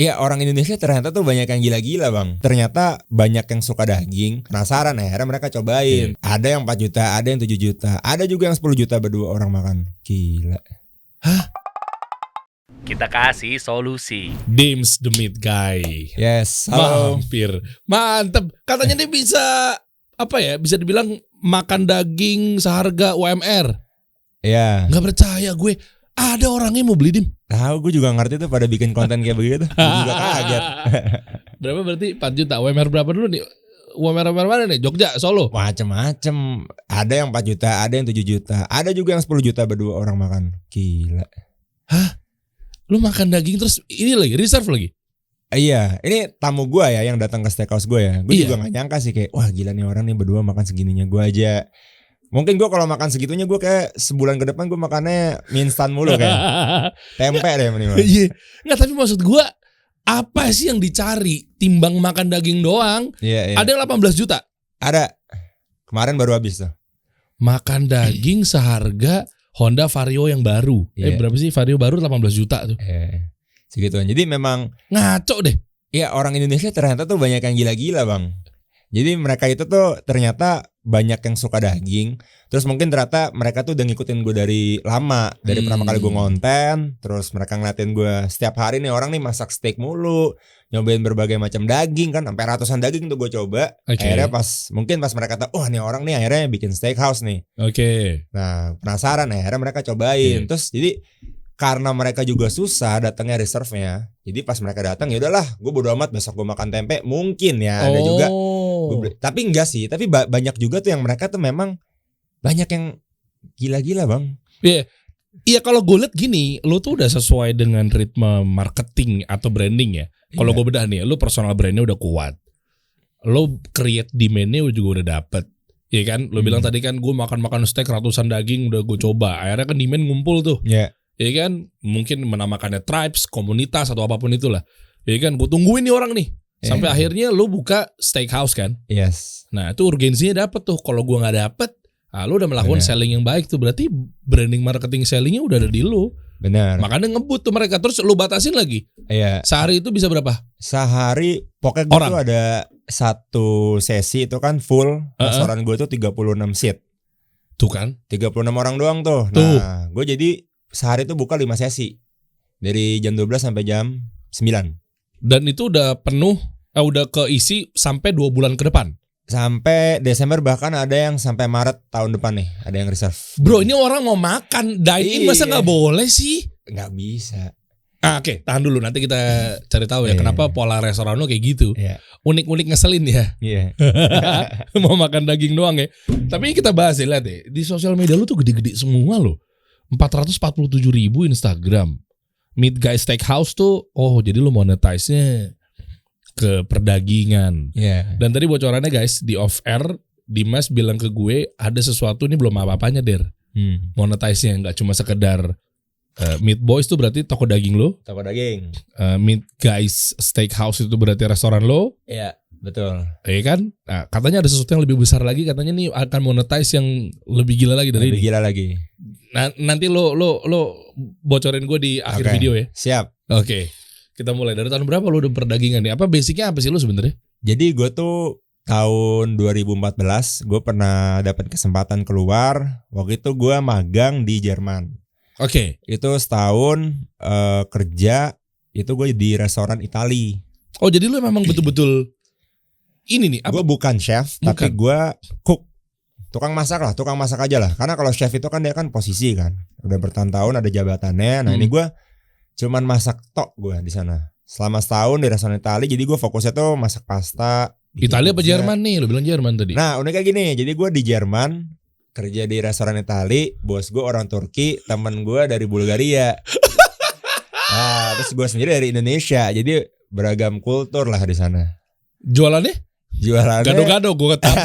Iya, orang Indonesia ternyata tuh banyak yang gila-gila bang. Ternyata banyak yang suka daging. Penasaran akhirnya mereka cobain. Ada yang 4 juta, ada yang 7 juta. Ada juga yang 10 juta berdua orang makan. Gila. Hah? Kita kasih solusi. Dims the Meat Guy. Yes, halo. Mampir. Mantep. Katanya dia bisa bisa dibilang makan daging seharga UMR. Iya. Nggak percaya gue. Ada orangnya mau beli, Dim. Tahu, gue juga ngerti tuh pada bikin konten kayak begitu. Gue juga kaget. Berapa berarti 4 juta? UMR berapa dulu nih? UMR mana nih? Jogja, Solo? Macem-macem. Ada yang 4 juta, ada yang 7 juta. Ada juga yang 10 juta berdua orang makan. Gila. Hah? Lu makan daging terus ini lagi, reserve lagi? Iya, ini tamu gue ya yang datang ke steakhouse gue ya. Gue juga gak nyangka sih kayak, wah gila nih orang nih berdua makan segininya. Gue aja mungkin gue kalau makan segitunya gue kayak sebulan ke depan gue makannya mie instan mulu kayak tempe deh minimal. Iya. Nggak, tapi maksud gue apa sih yang dicari timbang makan daging doang? Iya. Ada yang 18 juta. Ada. Kemarin baru habis tuh. Makan daging seharga Honda Vario yang baru. Berapa sih Vario baru 18 juta tuh. Segituan. Jadi memang ngaco deh. Iya, orang Indonesia ternyata tuh banyak yang gila-gila bang. Jadi mereka itu tuh ternyata banyak yang suka daging. Terus mungkin ternyata mereka tuh udah ngikutin gue dari lama. Dari pertama kali gue ngonten. Terus mereka ngeliatin gue setiap hari nih orang nih masak steak mulu. Nyobain berbagai macam daging kan. Sampai ratusan daging tuh gue coba. Akhirnya mungkin pas mereka tahu, oh nih orang nih akhirnya bikin steakhouse nih. Nah penasaran akhirnya mereka cobain. Terus jadi karena mereka juga susah datangnya reserve-nya. Jadi pas mereka datang ya udahlah, gue bodo amat besok gue makan tempe. Mungkin ya ada juga. Tapi enggak sih, tapi banyak juga tuh yang mereka tuh memang banyak yang gila-gila bang. Iya kalau gue liat gini, lo tuh udah sesuai dengan ritme marketing atau branding ya. Kalau gue bedah nih, lo personal brandnya udah kuat. Lo create demand-nya juga udah dapet. Iya kan, lo bilang tadi kan gue makan steak ratusan daging udah gue coba. Akhirnya kan demand ngumpul tuh. Ya kan, mungkin menamakannya tribes, komunitas atau apapun itulah. Ya kan, gue tungguin nih orang nih. Sampai akhirnya lu buka steakhouse kan. Yes. Nah itu urgensinya dapet tuh. Kalau gue gak dapet, lu udah melakukan selling yang baik tuh. Berarti branding marketing sellingnya udah ada di lu. Benar. Makanya ngebut tuh mereka. Terus lu batasin lagi. Iya. Sehari itu bisa berapa? Sehari pokoknya gue tuh ada satu sesi itu kan full. Restoran gue tuh 36 seat. Tuh kan 36 orang doang tuh. Nah gue jadi sehari tuh buka 5 sesi. Dari jam 12 sampai jam 9. Dan itu udah penuh, udah keisi sampai 2 bulan ke depan. Sampai Desember, bahkan ada yang sampai Maret tahun depan nih. Ada yang reserve. Bro ini orang mau makan dine-in masa gak boleh sih? Gak bisa. Oke, tahan dulu nanti kita cari tahu ya kenapa pola restoran lo kayak gitu. Unik-unik ngeselin ya. Mau makan daging doang ya. Tapi kita bahas ya, lihat ya. Di sosial media lu tuh gede-gede semua loh. 447.000 Instagram. Meat Guy Steakhouse tuh, jadi lu monetize-nya ke perdagingan. Dan tadi bocorannya guys, di off air, Dimas bilang ke gue ada sesuatu nih belum apa-apanya Der. Monetize-nya nggak cuma sekedar Meat Boys tuh berarti toko daging lo. Toko daging. Meat Guys Steakhouse itu berarti restoran lo. Iya, betul. Iya kan? Nah, katanya ada sesuatu yang lebih besar lagi. Katanya nih akan monetize yang lebih gila lagi dari ini. Lebih gila lagi. Nah, nanti lo bocorin gue di akhir video ya. Siap. Oke. Kita mulai dari tahun berapa lo udah perdagingan nih? Apa basicnya apa sih lo sebenarnya? Jadi gue tuh tahun 2014 gue pernah dapat kesempatan keluar. Waktu itu gue magang di Jerman. Itu setahun kerja itu gue di restoran Itali. Oh jadi lo memang betul-betul ini nih? Gue bukan chef, tapi gue cook. Tukang masak aja lah. Karena kalau chef itu kan dia kan posisi kan, udah bertahun-tahun ada jabatannya. Nah ini gue cuman masak tok gue di sana. Selama setahun di restoran Itali, jadi gue fokusnya tuh masak pasta. Italia apa Jerman nih? Lo bilang Jerman tadi. Nah udah kayak gini, jadi gue di Jerman kerja di restoran Itali, bos gue orang Turki, temen gue dari Bulgaria. Nah terus gue sendiri dari Indonesia, jadi beragam kultur lah di sana. Jualannya gado-gado gue ketap.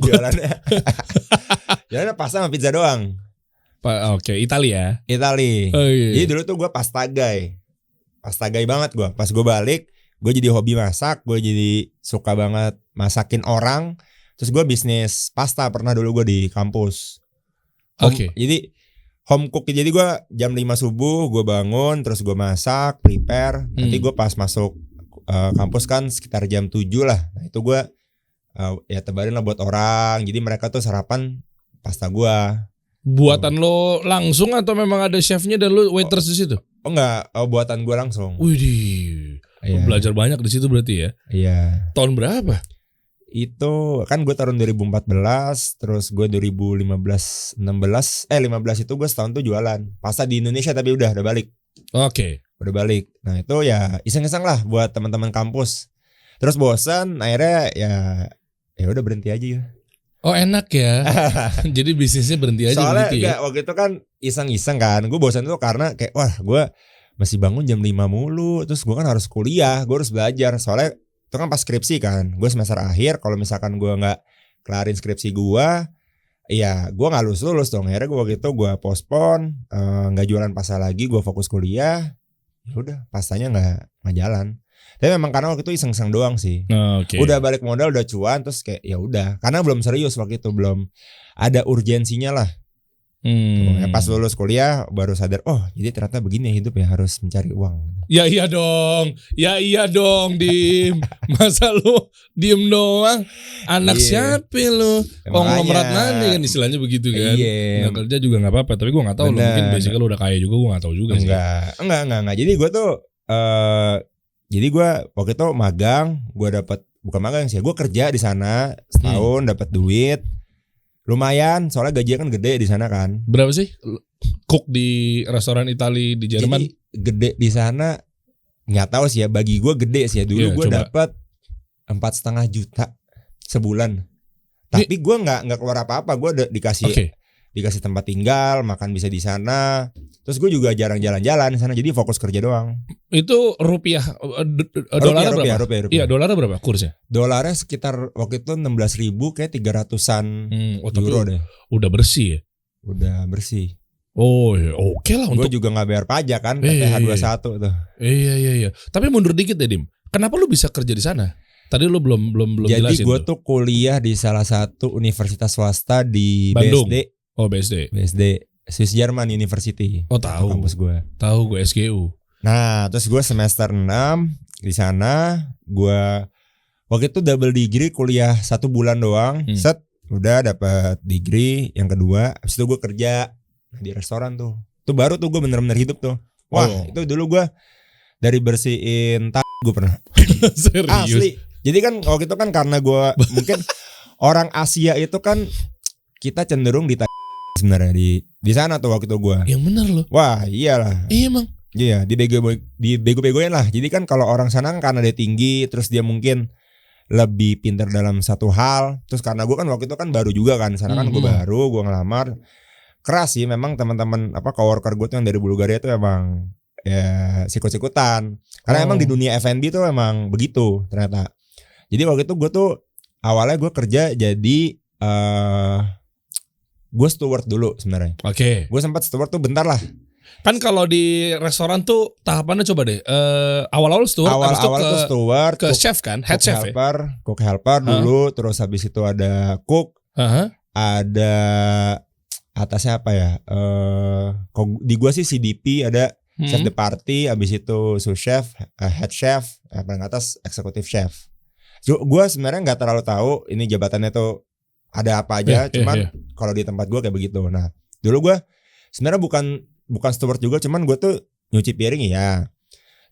Jualannya pasta sama pizza doang. Itali ya. Itali. Jadi dulu tuh gue pasta guy banget gue. Pas gue balik, gue jadi hobi masak. Gue jadi suka banget masakin orang. Terus gue bisnis pasta pernah dulu gue di kampus. Jadi home cook. Jadi gue jam 5 subuh gue bangun, terus gue masak, prepare. Nanti gue pas masuk kampus kan sekitar jam 7 lah. Nah itu gue ya tebarin lah buat orang. Jadi mereka tuh sarapan pasta gue. Buatan lo langsung atau memang ada chefnya dan lo waiters di situ? Oh enggak, buatan gue langsung. Widih, belajar banyak di situ berarti ya? Iya. Tahun berapa? Itu kan gue tahun 2014, terus gue 2015 itu gue setahun tuh jualan pasta di Indonesia, tapi udah balik. Oke. Udah balik. Nah itu ya iseng-iseng lah buat teman-teman kampus. Terus bosan, akhirnya ya udah berhenti aja ya. Oh enak ya. Jadi bisnisnya berhenti aja. Soalnya gitu ya? waktu itu kan iseng-iseng kan. Gue bosan tuh karena kayak wah gue masih bangun jam 5 mulu. Terus gue kan harus kuliah, gue harus belajar. Soalnya itu kan pas skripsi kan. Gue semester akhir, kalau misalkan gue gak kelarin skripsi gue, ya gue gak lulus dong. Akhirnya gue waktu itu gue postpone, gak jualan pasta lagi, gue fokus kuliah. Ya udah pastanya gak jalan. Tapi memang karena waktu itu iseng-iseng doang sih. Okay. Udah balik modal, udah cuan, terus kayak ya udah. Karena belum serius waktu itu, belum ada urgensinya lah. Pas lulus kuliah baru sadar, oh jadi ternyata begini hidup ya, harus mencari uang. Ya iya dong, Dim. Masa lu diem doang? Anak siapa lu? Konglomerat mana kan istilahnya begitu kan? Iya. Nggak kerja juga nggak apa-apa. Tapi gue nggak tahu lu, mungkin basicnya lu udah kaya juga, gue nggak tahu juga sih. Enggak. Jadi gue tuh jadi gue waktu itu magang, gue dapat bukan magang sih, gue kerja di sana setahun, dapat duit lumayan, soalnya gajinya kan gede di sana kan. Berapa sih cook di restoran Itali di Jerman? Jadi gede di sana nggak tahu sih ya, bagi gue gede sih ya. Dulu gue dapat 4,5 juta sebulan, tapi gue nggak keluar apa-apa. Gue dikasih tempat tinggal, makan bisa di sana. Terus gue juga jarang jalan-jalan di sana, jadi fokus kerja doang. Itu rupiah, dolar berapa? Rupiah. Iya, dolarnya berapa kursnya? Dolarnya sekitar waktu itu 16.000, kayak 300-an euro deh. Udah bersih ya? Udah bersih. Oh ya, oke lah. Gue juga gak bayar pajak kan, PTH 21 tuh. Iya. Tapi mundur dikit deh Dim. Kenapa lu bisa kerja di sana? Tadi lu belum jelasin. Jadi gue tuh kuliah di salah satu universitas swasta di Bandung. BSD. Oh BSD. Swiss German University. Oh tahu. Kampus gue. Tahu gue SGU. Nah, terus gue semester 6 di sana. Gue waktu itu double degree, kuliah 1 bulan doang. Set, udah dapat degree yang kedua. Habis itu gue kerja di restoran tuh. Itu baru tuh gue bener-bener hidup tuh. Wah, itu dulu gue dari bersihin gue pernah. Serius? Asli. Jadi kan waktu itu kan karena gue mungkin orang Asia itu kan kita cenderung sebenarnya di sana tuh waktu itu gue. Yang bener loh. Wah iyalah. Iya emang. Iya dibego-begoin lah. Jadi kan kalau orang sana kan karena dia tinggi, terus dia mungkin lebih pintar dalam satu hal. Terus karena gue kan waktu itu kan baru juga kan, sana kan gue baru, gue ngelamar. Keras sih memang teman-teman coworker gue tuh yang dari Bulgaria tuh emang ya sikut-sikutan. Karena emang di dunia F&B tuh emang begitu ternyata. Jadi waktu itu gue tuh awalnya gue kerja jadi gue steward dulu sebenarnya. Oke. Gue sempat steward tuh bentar lah. Kan kalau di restoran tuh tahapannya coba deh. Awal-awal steward, awal tuh steward, ke chef kan, head chef helper, ya. Cook helper dulu, terus habis itu ada cook, ada atasnya apa ya? Di gue sih CDP, ada chef de party, habis itu sous chef, head chef, paling atas executive chef. Gue sebenarnya nggak terlalu tahu ini jabatannya tuh ada apa aja, cuman kalau di tempat gue kayak begitu. Nah, dulu gue sebenarnya bukan steward juga, cuman gue tuh nyuci piring ya.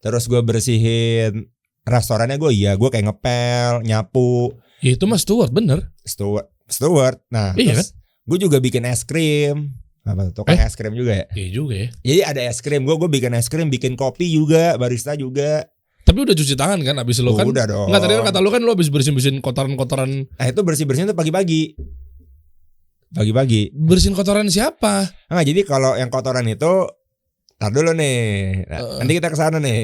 Terus gue bersihin restorannya gue gue kayak ngepel, nyapu. Ya, itu mah steward bener. Steward. Nah, terus gue juga bikin es krim. Apa tuh? Kayak es krim juga ya? Iya juga ya. Jadi ada es krim, gue bikin es krim, bikin kopi juga, barista juga. Tapi udah cuci tangan kan abis lo kan? Udah dong. Enggak, tadi kata lu kan lo abis bersihin kotoran-kotoran. Nah itu bersih-bersihin tuh pagi-pagi. Bersihin kotoran siapa? Nah jadi kalau yang kotoran itu tar dulu nih. Nanti kita kesana nih.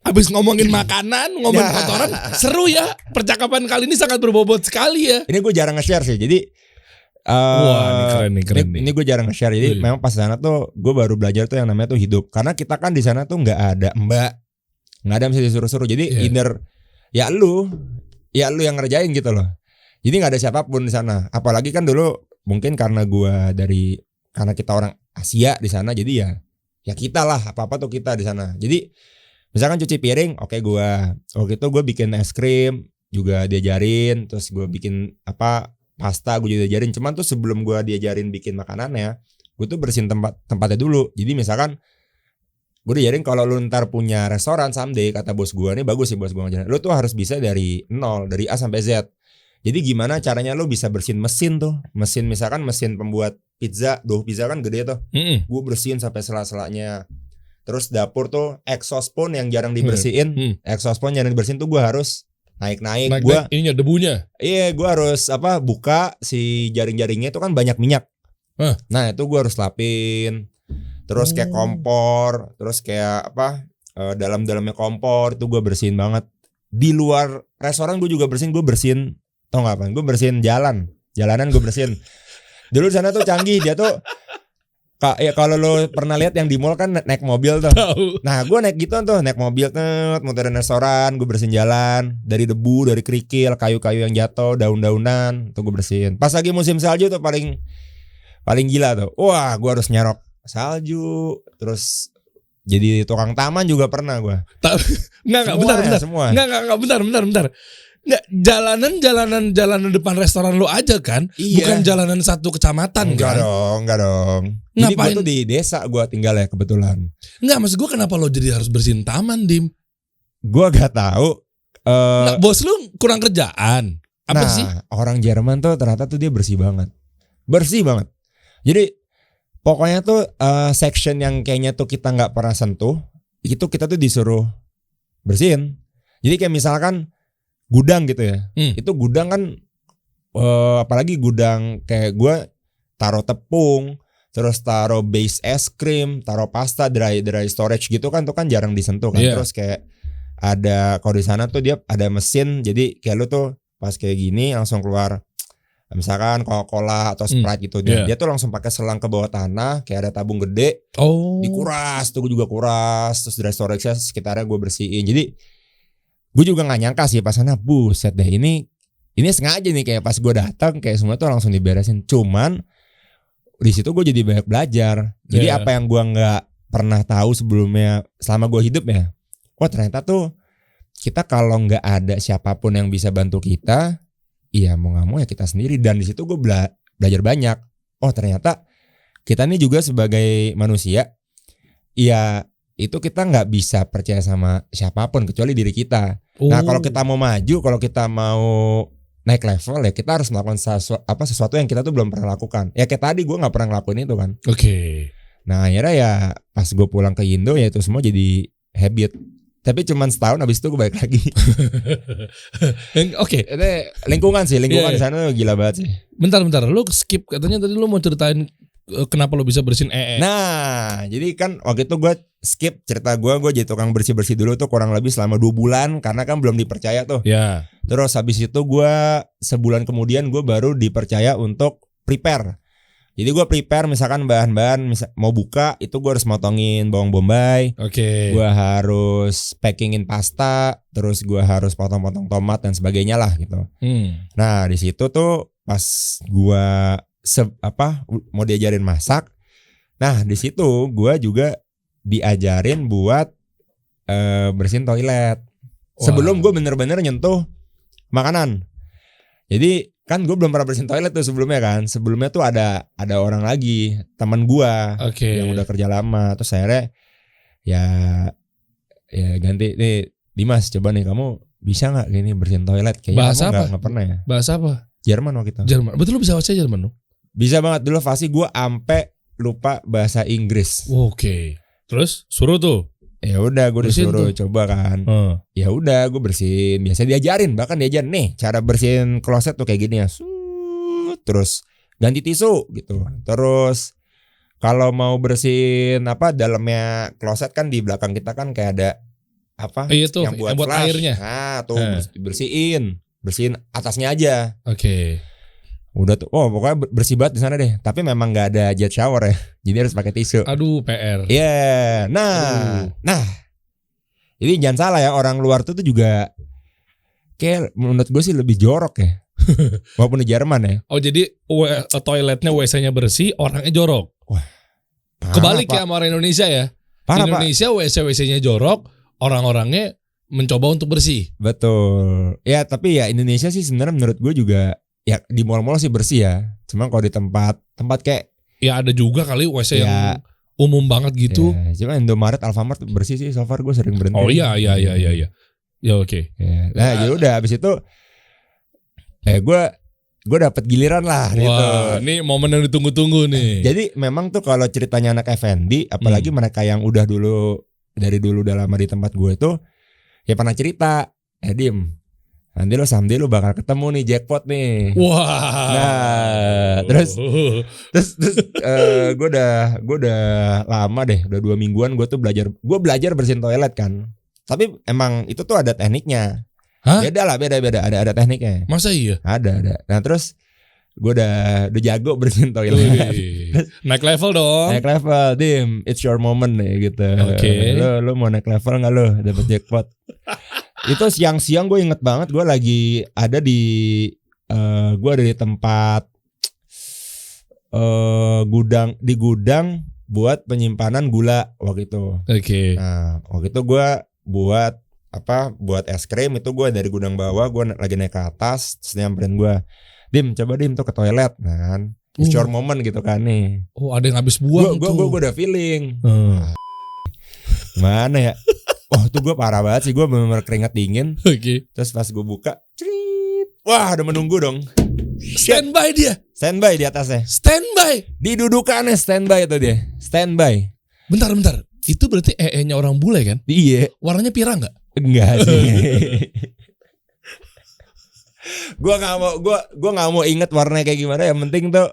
Abis ngomongin makanan, ngomongin kotoran, seru ya. Percakapan kali ini sangat berbobot sekali ya. Ini gue jarang nge-share sih. Jadi wah ini keren nih. Ini gue jarang nge-share. Jadi memang pas sana tuh gue baru belajar tuh yang namanya tuh hidup. Karena kita kan di sana tuh nggak ada mbak, nggak ada yang bisa disuruh-suruh. Jadi either ya lu yang ngerjain gitu loh. Jadi nggak ada siapapun di sana. Apalagi kan dulu mungkin karena gue dari karena kita orang Asia di sana, jadi ya kita lah, apa-apa tuh kita di sana. Jadi misalkan cuci piring, oke gua. Waktu itu gue bikin es krim juga diajarin, terus gue bikin pasta gue juga diajarin. Cuman tuh sebelum gue diajarin bikin makanannya, gue tuh bersihin tempatnya dulu. Jadi misalkan gue diajarin kalau lu ntar punya restoran someday, kata bos gue, nih bagus sih bos gue ngajarin, lu tuh harus bisa dari nol, dari A sampai Z. Jadi gimana caranya lu bisa bersihin mesin tuh, misalkan mesin pembuat pizza, dough pizza kan gede tuh, gue bersihin sampai sela-selanya. Terus dapur tuh exhaust pun yang jarang dibersihin, exhaust pun jarang dibersihin tuh gue harus naik-naik. Gue ininya debunya. Iya, gue harus buka si jaring-jaringnya itu kan banyak minyak. Nah itu gue harus lapin. Terus kayak kompor, terus kayak dalam-dalamnya kompor itu gue bersihin banget. Di luar restoran gue juga bersihin, tau gak apa? Gue bersihin jalanan gue bersihin. Dulu di sana tuh canggih, dia tuh kalau lo pernah lihat yang di mall kan naik mobil tuh. Nah gue naik gitu tuh, naik mobil tuh, muterin restoran, gue bersihin jalan dari debu, dari kerikil, kayu-kayu yang jatuh, daun-daunan, tuh gue bersihin. Pas lagi musim salju tuh paling gila tuh. Wah, gue harus nyerok salju, terus jadi tukang taman juga pernah gue. Bentar. Nggak, jalanan depan restoran lu aja kan? Iya. Bukan jalanan satu kecamatan. Enggak dong. Jadi gue tuh di desa gue tinggal ya kebetulan. Enggak, maksud gue kenapa lo jadi harus bersihin taman, Dim? Gue gak tahu. Nah, bos lu kurang kerjaan. Apa sih? Orang Jerman tuh ternyata tuh dia bersih banget. Jadi pokoknya tuh section yang kayaknya tuh kita gak pernah sentuh, itu kita tuh disuruh bersihin. Jadi kayak misalkan gudang gitu ya, itu gudang kan apalagi gudang kayak gue taruh tepung, terus taruh base es krim, taruh pasta, dry storage gitu kan, tuh kan jarang disentuh kan. Terus kayak ada, kalau di sana tuh dia ada mesin, jadi kayak lu tuh pas kayak gini langsung keluar misalkan Coca-Cola atau Sprite gitu, dia tuh langsung pakai selang ke bawah tanah, kayak ada tabung gede, dikuras, tuh gue juga kuras, terus dry storage sekitarnya gue bersihin. Jadi gue juga gak nyangka sih pas sana, buset deh, ini sengaja nih, kayak pas gue datang kayak semua tuh langsung diberesin. Cuman di situ gue jadi banyak belajar. Jadi apa yang gue gak pernah tahu sebelumnya selama gue hidup ya, ternyata tuh kita kalau gak ada siapapun yang bisa bantu kita, iya mau gak mau ya kita sendiri. Dan di situ gue belajar banyak. Ternyata kita nih juga sebagai manusia, iya itu kita nggak bisa percaya sama siapapun kecuali diri kita. Nah kalau kita mau maju, kalau kita mau naik level ya kita harus melakukan sesuatu yang kita tuh belum pernah lakukan. Ya kayak tadi gue nggak pernah ngelakuin itu kan. Nah akhirnya ya pas gue pulang ke Indo ya itu semua jadi habit. Tapi cuman setahun, abis itu gue balik lagi. Itu lingkungan di sana gila banget sih. Bentar, lu skip katanya tadi lu mau ceritain kenapa lo bisa bersihin Nah jadi kan waktu itu gue skip cerita gue jadi tukang bersih-bersih dulu tuh kurang lebih selama 2 bulan karena kan belum dipercaya tuh. Terus habis itu gue sebulan kemudian gue baru dipercaya untuk prepare. Jadi gue prepare misalkan bahan-bahan mau buka itu gue harus motongin bawang bombay, gue harus packingin pasta, terus gue harus potong-potong tomat dan sebagainya lah gitu. Nah di situ tuh pas gue mau diajarin masak. Nah di situ gue juga diajarin buat bersihin toilet. Sebelum gue bener-bener nyentuh makanan. Jadi kan gue belum pernah bersihin toilet tuh sebelumnya kan. Sebelumnya tuh ada orang lagi, teman gue yang udah kerja lama. Terus akhirnya ya ganti nih, Dimas coba nih kamu bisa nggak gini bersihin toilet? Kayaknya bahasa kamu apa? Nggak pernah ya. Bahasa apa? Jerman waktu itu. Jerman. Betul lu bisa bahasa Jerman lu? Bisa banget. Dulu pasti gue ampe lupa bahasa Inggris. Terus suruh tuh. Ya udah gue disuruh coba kan. Ya udah gue bersihin. Biasa diajarin, bahkan diajarin nih cara bersihin kloset tuh kayak gini ya. Terus ganti tisu gitu. Terus kalau mau bersihin dalamnya kloset kan di belakang kita kan kayak ada yang buat airnya. Nah tuh bersihin atasnya aja. Udah tuh, pokoknya bersih banget di sana deh. Tapi memang nggak ada jet shower ya, jadi harus pakai tisu. Aduh, PR. Nah, jadi jangan salah ya, orang luar tuh juga kayak menurut gue sih lebih jorok ya, walaupun di Jerman ya. Jadi toiletnya WC-nya bersih, orangnya jorok. Kebalik ya sama orang Indonesia ya. Parah, Indonesia WC-WC-nya jorok, orang-orangnya mencoba untuk bersih. Betul. Ya tapi ya Indonesia sih sebenarnya menurut gue juga ya di mall-mall sih bersih ya. Cuma kalau di tempat kayak ya ada juga kali WC yang umum banget gitu. Ya, cuma Indomaret, Alfamart bersih sih. So far gue sering berhenti. Oh iya. Ya oke. Ya, nah jadi udah abis itu gue dapet giliran lah. Wah, gitu. ini momen yang ditunggu-tunggu nih. Jadi memang tuh kalau ceritanya anak Effendi, apalagi mereka yang udah dari dulu udah lama di tempat gue tuh, ya pernah cerita, Dim, nanti lo someday lo bakal ketemu nih jackpot nih. Wah. Nah, terus gue udah lama deh, udah 2 mingguan gue belajar bersihin toilet kan. Tapi emang itu tuh ada tekniknya. Hah? Beda, ada tekniknya. Masa iya? Ada. Nah terus gue udah jago bersihin toilet. Naik level dong. Naik level, Dim, it's your moment nih gitu. Oke. Lo mau naik level nggak lo? Dapet jackpot. Itu siang-siang gue inget banget, gue lagi ada di tempat gudang buat penyimpanan gula waktu itu. Oke. Nah waktu itu gue buat es krim itu gue dari gudang bawah, gue lagi naik ke atas, terus nyamperin gue, Dim coba Dim tuh ke toilet, nah kan, it's your moment gitu kan nih. Oh ada yang habis buang tuh. Gue udah feeling. Mana ya? Oh tuh gue parah banget sih, gue bener-bener keringat dingin. Oke. Terus pas gue buka, cerit, wah udah menunggu dong. Standby dia. Standby di atasnya. Standby. Di dudukannya standby itu dia. Standby. Bentar. Itu berarti nya orang bule kan? Iya. Warnanya pirang nggak? Enggak sih. Gue nggak mau inget warnanya kayak gimana. Yang penting tuh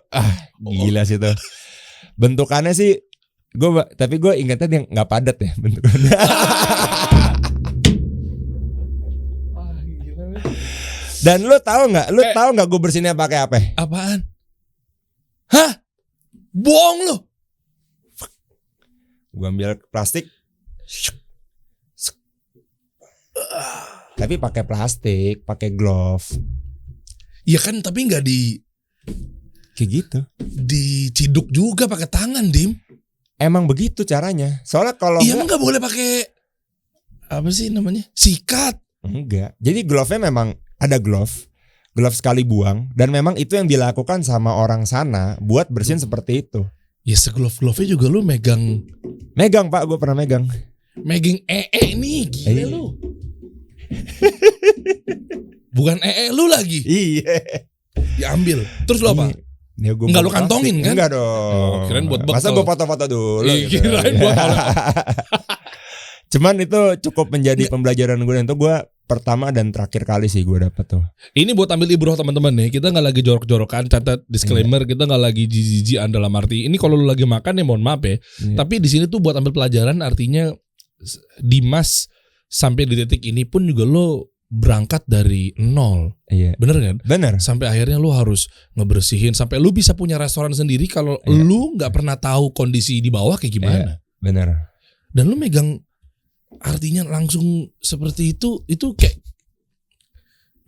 gila sih tuh. Bentukannya sih tapi gue ingetnya dia nggak padat ya bentukannya. Dan lu tahu nggak? Gue bersihinnya pakai apa? Apaan? Hah? Bohong lu? Gue ambil plastik. Tapi pakai plastik, pakai glove. Ya kan, tapi nggak kayak gitu. Diciduk juga pakai tangan, Dim. Emang begitu caranya. Soalnya kalau emang nggak boleh pakai apa sih namanya? Sikat. Enggak. Jadi glove-nya memang ada glove sekali buang, dan memang itu yang dilakukan sama orang sana buat bersihin seperti itu. Ya seglove-glove-nya juga lu megang Pak, gue pernah megang nih, gila lu. Bukan lu lagi. Iya. Diambil. Terus lu apa? Ya, enggak lu kantongin kan? Enggak dong. Kirain buat bekal. Masa gue foto-foto dulu gitu. Kirain buat Cuman itu cukup menjadi pembelajaran gue. Itu gue pertama dan terakhir kali sih gue dapet tuh. Ini buat ambil ibroh teman-teman nih. Kita nggak lagi jorok-jorokan. Catat disclaimer, kita nggak lagi jijik-jijikan dalam arti ini kalau lu lagi makan ya mohon maaf ya. Tapi di sini tuh buat ambil pelajaran, artinya Dimas sampai di titik ini pun juga lo berangkat dari nol. Iya. Bener kan? Bener. Sampai akhirnya lo harus ngebersihin, sampai lo bisa punya restoran sendiri kalau lo nggak pernah tahu kondisi di bawah kayak gimana. Iya, bener. Dan lo megang, artinya langsung seperti itu kayak,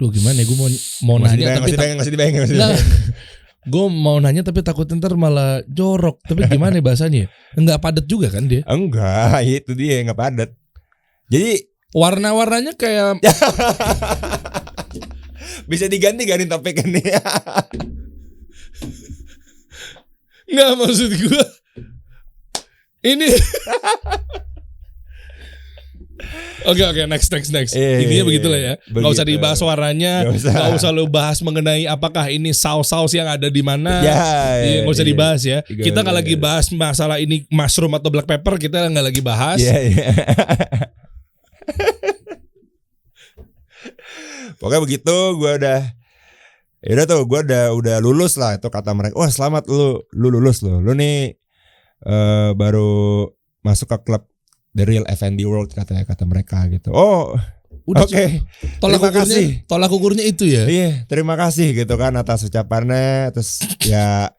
duh gimana ya, gue mau nanya tapi masih dibayang. Gue mau nanya tapi takut ntar malah jorok. Tapi gimana bahasanya? Enggak padat juga kan dia? Enggak, itu dia nggak padat. Jadi warna-warnanya kayak bisa diganti gak nih topiknya? Nggak, maksud gue ini. Oke, next. Intinya begitulah ya. Gak usah dibahas warnanya, gak usah lo bahas mengenai apakah ini saus-saus yang ada di mana. Gak usah dibahas ya. Kita nggak lagi bahas masalah ini mushroom atau black pepper, kita nggak lagi bahas. Pokoknya begitu, gue udah lulus lah, itu kata mereka. Wah selamat lu lulus lu nih baru masuk ke klub The Real Effendi World, kata mereka gitu. Oh oke. Tolak ukurnya itu ya. Iya, terima kasih gitu kan atas ucapannya. Terus ya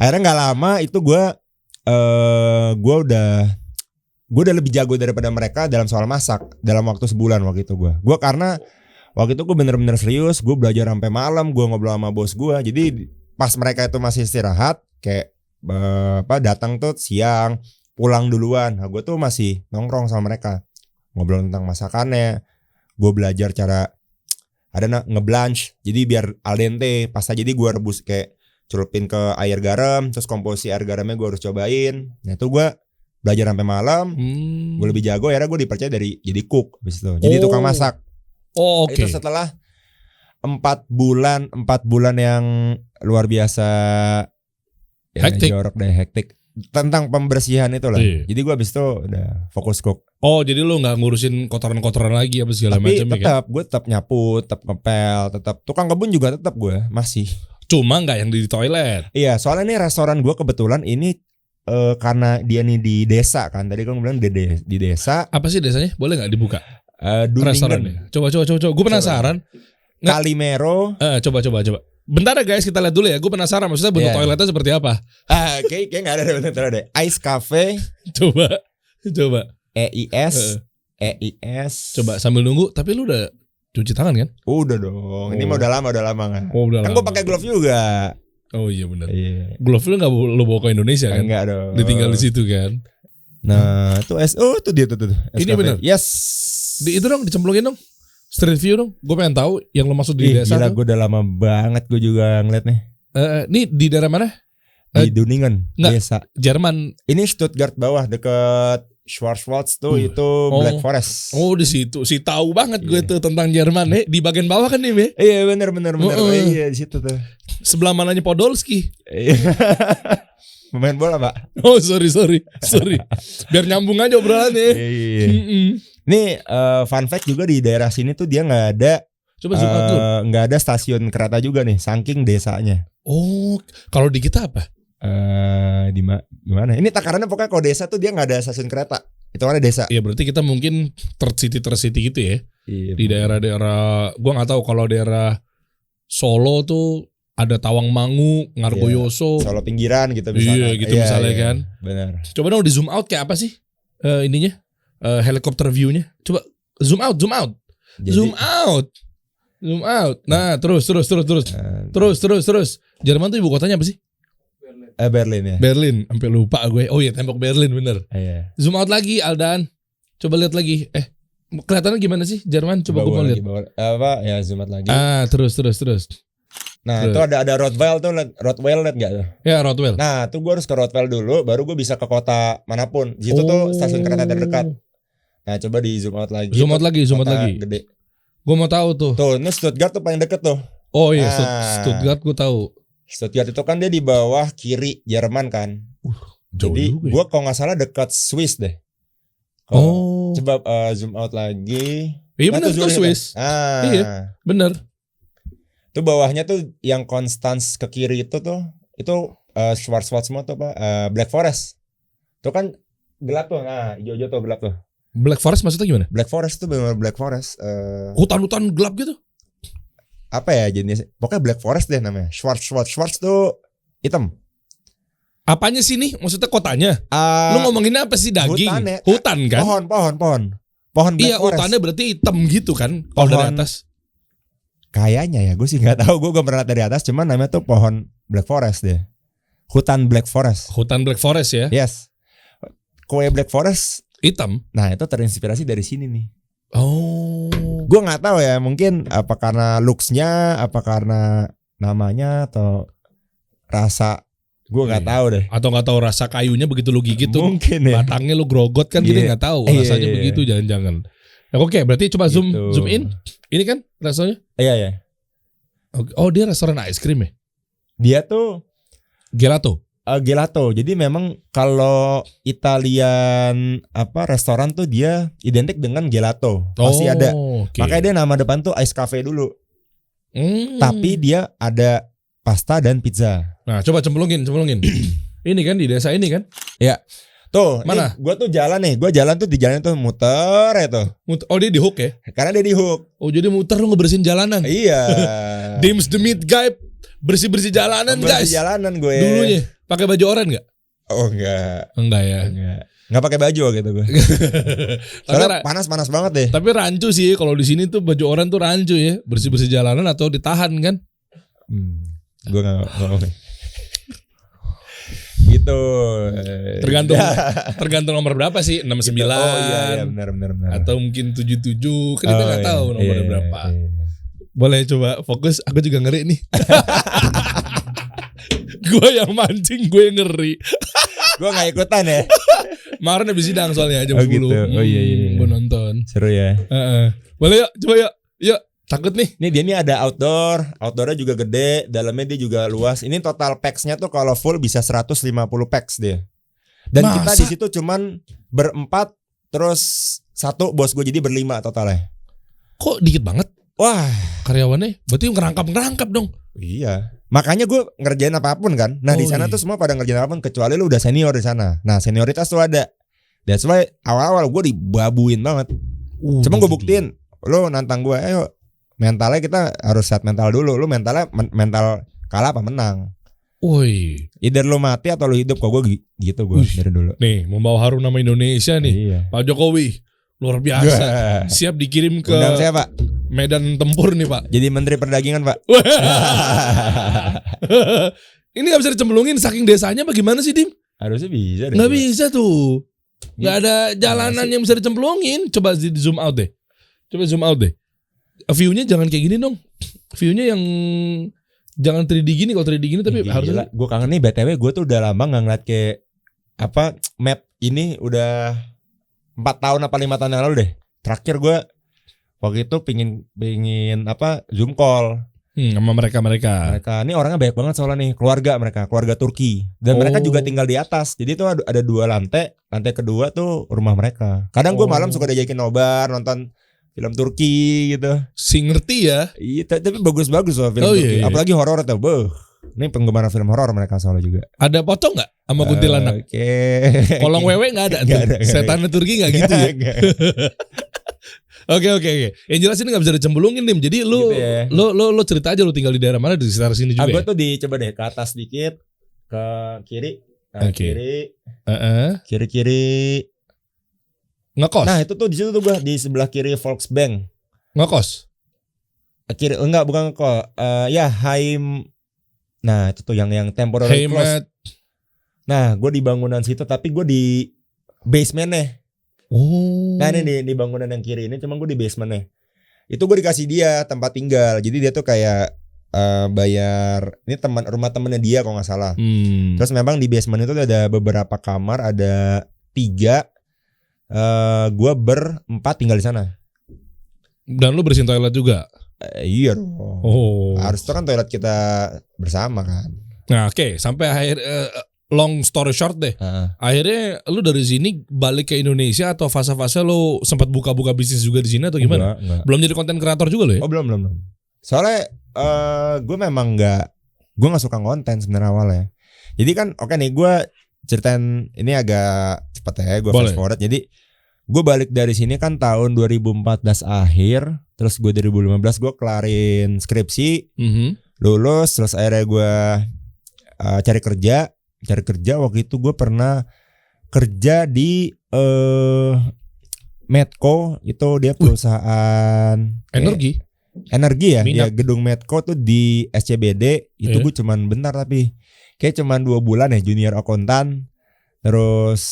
akhirnya nggak lama itu gue udah lebih jago daripada mereka dalam soal masak dalam waktu sebulan waktu itu gue karena waktu itu gue bener-bener serius, gue belajar sampai malam, gue ngobrol sama bos gue. Jadi pas mereka itu masih istirahat, kayak datang tuh siang, pulang duluan. Nah, gue tuh masih nongkrong sama mereka, ngobrol tentang masakannya. Gue belajar cara ngeblanch, jadi biar al dente. Pasta jadi gue rebus kayak celupin ke air garam, terus komposisi air garamnya gue harus cobain. Nah itu gue belajar sampai malam. Gue lebih jago, akhirnya gue dipercaya jadi cook habis itu. Jadi tukang masak. Oh, oke. Itu setelah 4 bulan yang luar biasa hektik. Jorok deh, hektik tentang pembersihan itu lah. Jadi gue abis itu udah fokus cook. Oh, jadi lu nggak ngurusin kotoran-kotoran lagi apa segala macam. Tapi tetap gue tetap nyapu, tetap ngepel, tetap tukang kebun juga tetap gue masih. Cuma nggak yang di toilet. Iya, soalnya ini restoran gue kebetulan ini karena dia nih di desa kan. Tadi kan gue bilang di desa. Apa sih desanya? Boleh nggak dibuka? Restorannya. Coba. Gue penasaran. Kalimero. Coba. Bentar ya guys, kita lihat dulu ya. Gue penasaran maksudnya bentuk toiletnya seperti apa. Kayak nggak ada bentuk deh. Ice Cafe. Coba. EIS. Coba sambil nunggu. Tapi lu udah cuci tangan kan? Udah dong. Ini mah udah lama kan. Udah kan gue pakai glove juga. Oh iya benar. Glove lu nggak lu bawa ke Indonesia kan? Enggak dong. Ditinggal di situ kan? Nah itu tuh dia tuh. Ini benar. Yes. Itu dong dicemplungin dong. Street view dong. Gue pengen tahu yang lo maksud di desa. Gila, gue udah lama banget gue juga ngeliat nih. Ini di daerah mana? Di Duningen, desa. Jerman. Ini Stuttgart bawah deket Schwarzwald tuh itu Black Forest. Oh di situ, sih tahu banget gue tuh tentang Jerman. Di bagian bawah kan nih, Iya benar. Iya di situ tuh. Sebelah mananya Podolski. Pemain bola pak. Oh sorry. Biar nyambung aja obrolannya. Iya. Nih fun fact juga di daerah sini tuh dia nggak ada. Coba zoom out dulu. Nggak ada stasiun kereta juga nih, saking desanya. Oh, kalau di kita apa? Gimana? Ini takarannya pokoknya kalau desa tuh dia nggak ada stasiun kereta. Itu kan desa. Iya berarti kita mungkin third city gitu ya. Iya, di daerah-daerah, gua nggak tahu kalau daerah Solo tuh ada Tawangmangu, Ngargoyoso, Solo pinggiran gitu misalnya. Iya gitu misalnya kan. Benar. Coba dong di zoom out kayak apa sih ininya? Helikopter view-nya. Coba zoom out. Jadi, zoom out. Nah, terus. Jerman tuh ibu kotanya apa sih? Berlin ya. Berlin, sampai lupa gue. Oh iya, tembok Berlin bener. Iya. Zoom out lagi Aldan. Coba lihat lagi. Kelihatannya gimana sih Jerman? Coba gue mau lihat. Zoom out lagi. Terus. Nah, itu ada Rottweil tuh, Rottweil liat enggak tuh? Ya, Rottweil. Nah, tuh gue harus ke Rottweil dulu, baru gue bisa ke kota manapun. Di situ tuh stasiun kereta terdekat. Nah, coba di zoom out lagi. Zoom out lagi. Gede. Gue mau tahu tuh. Tuh, ini Stuttgart tuh paling deket tuh. Oh iya, Stuttgart gue tahu. Stuttgart itu kan dia di bawah kiri Jerman kan. Jadi gue kalau nggak salah dekat Swiss deh. Coba zoom out lagi. Iya benar tuh Swiss. Iya benar. Tuh bawahnya tuh yang Konstanz ke kiri itu Schwarzwald semua tuh Black Forest. Tuh kan gelap tuh. Nah hijau-hijau tuh gelap tuh. Black Forest maksudnya gimana? Black Forest tuh benar Black Forest. Hutan-hutan gelap gitu. Apa ya jenis? Pokoknya Black Forest deh namanya. Schwarz tuh hitam. Apanya sih nih? Maksudnya kotanya? Lu ngomongin apa sih daging? Hutan kan? Pohon Black iya, Forest. hutannya berarti hitam gitu kan? Kalau dari atas. Kayaknya ya, gue sih nggak tahu. Gue gak pernah lihat dari atas. Cuman namanya tuh pohon Black Forest deh. Hutan Black Forest. Hutan Black Forest ya? Yes. Kue Black Forest hitam. Nah itu terinspirasi dari sini nih. Oh. Gue nggak tahu ya, mungkin apa karena looks-nya, apa karena namanya atau rasa, gue nggak tahu deh. Atau nggak tahu rasa kayunya begitu lu gigit tuh, mungkin ya. batangnya lu grogot kan, kita nggak tahu rasanya begitu, jangan-jangan. Oke, berarti coba zoom in. Ini kan restorannya? Iya. Oh dia restoran ice cream ya? Dia tuh gelato. Gelato. Jadi memang kalau Italian restoran tuh dia identik dengan gelato. Pasti ada. Okay. Makanya dia nama depan tuh Ice Cafe dulu. Tapi dia ada pasta dan pizza. Nah, coba cemplungin. Ini kan di desa ini kan? Ya. Tuh, mana? Gue tuh jalan nih. Gue jalan tuh di jalan tuh muter ya tuh. Oh dia di hook ya? Karena dia di hook. Oh jadi muter lu ngebersihin jalanan? Iya. Dims the meat guy bersih jalanan guys. Bersih jalanan gue. Dulunya pakai baju oranye nggak? Oh enggak. Enggak ya. Nggak pakai baju gitu gue. Soalnya panas banget deh. Tapi rancu sih kalau di sini tuh baju oranye tuh rancu ya. Bersih jalanan atau ditahan kan? Gue nggak. Gitu gitu. Tergantung nomor berapa sih? 69. Gitu. Oh iya benar. Atau mungkin 77. Kan kita nggak tahu nomornya berapa. Iya. Boleh coba fokus. Aku juga ngeri nih. Gue yang mancing, gue yang ngeri. Gue nggak ikutan ya. Kemarin habis sidang soalnya jam 10. Gitu. Oh iya. Gue nonton. Seru ya. Boleh yuk, coba yuk. Yuk, takut nih. Ini dia nih ada outdoornya juga gede, dalamnya dia juga luas. Ini total packsnya tuh kalau full bisa 150 packs dia. Dan kita di situ cuman berempat, terus satu bos gue, jadi berlima totalnya. Kok dikit banget? Wah, karyawannya berarti ngerangkap dong. Iya. Makanya gue ngerjain apapun kan. Nah di sana tuh semua pada ngerjain apapun kecuali lu udah senior di sana. Nah senioritas tuh ada. That's why awal-awal gue dibabuin banget. Cuma gue buktiin, lu nantang gue, ayo mentalnya kita harus set mental dulu. Lu mentalnya mental kalah apa menang. Woi, either lu mati atau lu hidup. Kok gue gitu gue dari dulu. Nih membawa harum nama Indonesia nih. Iya. Pak Jokowi luar biasa. Siap dikirim ke undang saya, Pak. Medan tempur nih Pak. Jadi Menteri Perdagangan Pak. Ini gak bisa dicemplungin saking desanya bagaimana sih Dim? Harusnya bisa deh. Gak bisa tuh. Gak ada jalanan yang bisa dicemplungin. Coba di zoom out deh. View-nya jangan kayak gini dong. View-nya yang jangan 3D gini. Kalau 3D gini tapi harusnya. Gue kangen nih BTW, gue tuh udah lama gak ngeliat kayak apa map ini, udah 4 tahun apa 5 tahun yang lalu deh. Terakhir gue waktu itu pingin apa Zoom call sama mereka ini orangnya banyak banget soalnya nih, keluarga Turki, dan mereka juga tinggal di atas. Jadi tuh ada 2 lantai kedua tuh rumah mereka. Kadang gue malam suka diajakin nobar nonton film Turki gitu. Si ngerti ya. Iya, tapi bagus-bagus loh film Turki. Iya. Apalagi horor tuh. Ini penggemar film horor mereka soalnya juga. Ada foto nggak sama kuntilanak? Oke. Kolong wewe nggak ada. Setan Turki nggak gitu ya. Oke. Yang jelas ini nggak bisa dicemplungin Dim. Jadi lu gitu ya. Lu cerita aja lu tinggal di daerah mana, di sekitar sini juga. Gue tuh coba deh ke atas dikit, ke kiri, kiri. Ngekos. Nah itu tuh di situ tuh gue di sebelah kiri Volksbank. Ngekos. Kiri enggak, bukan ngekos. Ya Haim. Nah itu tuh yang temporary close. Nah gue di bangunan situ, tapi gue di basementnya. Nah ini di bangunan yang kiri ini, cuma gue di basementnya. Itu gue dikasih dia tempat tinggal. Jadi dia tuh kayak bayar, ini rumah temennya dia kalau nggak salah. Terus memang di basement itu ada beberapa kamar, ada 3. Gue berempat tinggal di sana. Dan lu bersihin toilet juga? Iya dong. Harus tuh kan toilet kita bersama kan. Nah oke. Sampai akhir long story short deh. Akhirnya lu dari sini balik ke Indonesia atau fase-fase lu sempat buka-buka bisnis juga di sini atau gimana? Enggak. Belum jadi konten kreator juga lo ya? Oh belum. Soalnya gue memang nggak suka konten sebenarnya awalnya. Jadi kan oke nih, gue ceritain ini agak cepet ya, gue fast forward. Jadi gue balik dari sini kan tahun 2014 akhir, terus gue 2015 gue kelarin skripsi, lulus, terus akhirnya gue cari kerja. Waktu itu gue pernah kerja di Medco, itu dia perusahaan energi ya. Ya gedung Medco tuh di SCBD. Itu gue cuman bentar, tapi kayak cuman 2 bulan ya, junior akuntan. Terus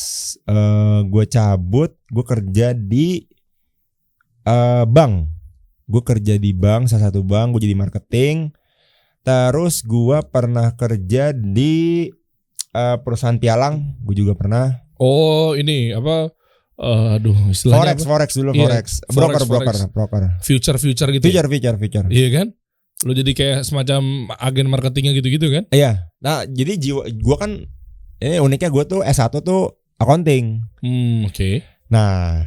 gue cabut, gue kerja di bank. Gue kerja di bank, salah satu bank, gue jadi marketing. Terus gue pernah kerja di perusahaan pialang, gue juga pernah. Oh ini apa? Istilahnya forex dulu, forex. Broker. Future gitu. Future. Iya kan? Lo jadi kayak semacam agen marketingnya gitu kan? Iya. Nah jadi gue kan, ini uniknya gue tuh S1 tuh accounting. Oke. Nah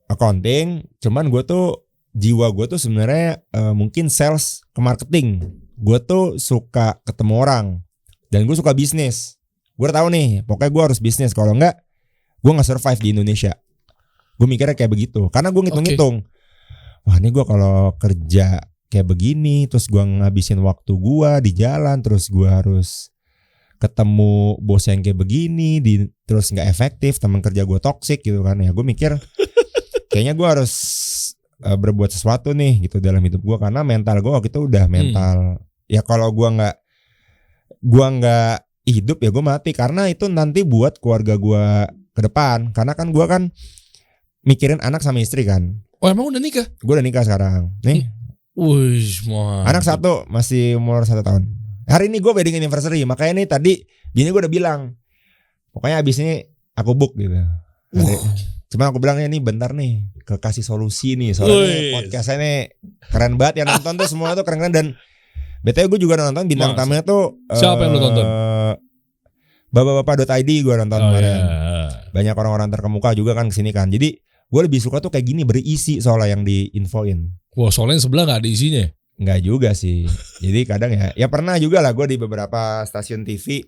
accounting, cuman gue tuh jiwa gue tuh sebenarnya mungkin sales ke marketing. Gue tuh suka ketemu orang dan gue suka bisnis. Gue udah tahu nih, pokoknya gue harus bisnis. Kalau enggak, gue nggak survive di Indonesia. Gue mikirnya kayak begitu. Karena gue ngitung-ngitung, wah ini gue kalau kerja kayak begini, terus gue ngabisin waktu gue di jalan, terus gue harus ketemu bos yang kayak begini, terus nggak efektif, teman kerja gue toksik gitu kan. Ya gue mikir, kayaknya gue harus berbuat sesuatu nih gitu dalam hidup gue, karena mental gue waktu itu udah mental. Ya kalau gue nggak hidup ya gue mati, karena itu nanti buat keluarga gue ke depan. Karena kan gue kan mikirin anak sama istri kan. Oh emang udah nikah? Gue udah nikah sekarang. Nih. Wih, anak 1 masih umur 1 tahun. Hari ini gue wedding anniversary, makanya nih tadi bini gue udah bilang, pokoknya abis ini aku book gitu. Cuma aku bilangnya nih bentar nih, kasih solusi nih, soalnya podcastnya nih keren banget ya, nonton tuh semua tuh keren-keren. Dan BTW gue juga nonton bintang tamunya tuh. Siapa yang lu tonton? Bapak-bapak.id gue nonton kemarin. Banyak orang-orang terkemuka juga kan kesini kan. Jadi gue lebih suka tuh kayak gini, berisi soalnya yang diinfoin. Wah, soalnya sebelah gak ada isinya? Enggak juga sih. Jadi kadang ya pernah juga lah gue di beberapa stasiun TV.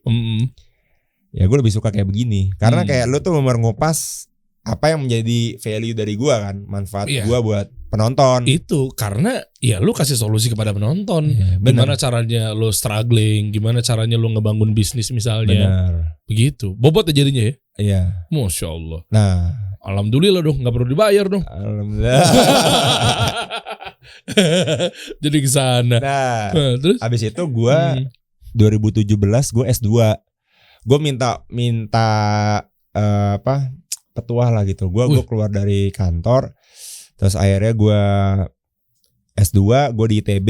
Ya gue lebih suka kayak begini. Karena kayak lu tuh ngupas apa yang menjadi value dari gue kan, manfaat gue buat penonton. Itu karena ya lu kasih solusi kepada penonton. Gimana caranya lu struggling, gimana caranya lu ngebangun bisnis misalnya. Benar. Begitu. Bobot ya jadinya ya? Iya. Masya Allah. Nah, alhamdulillah dong, gak perlu dibayar dong. Alhamdulillah. Jadi kesana. Nah, terus abis itu gue 2017 gue S2. Gue minta petuah lah gitu. Gue keluar dari kantor. Terus akhirnya gue S2, gue di ITB,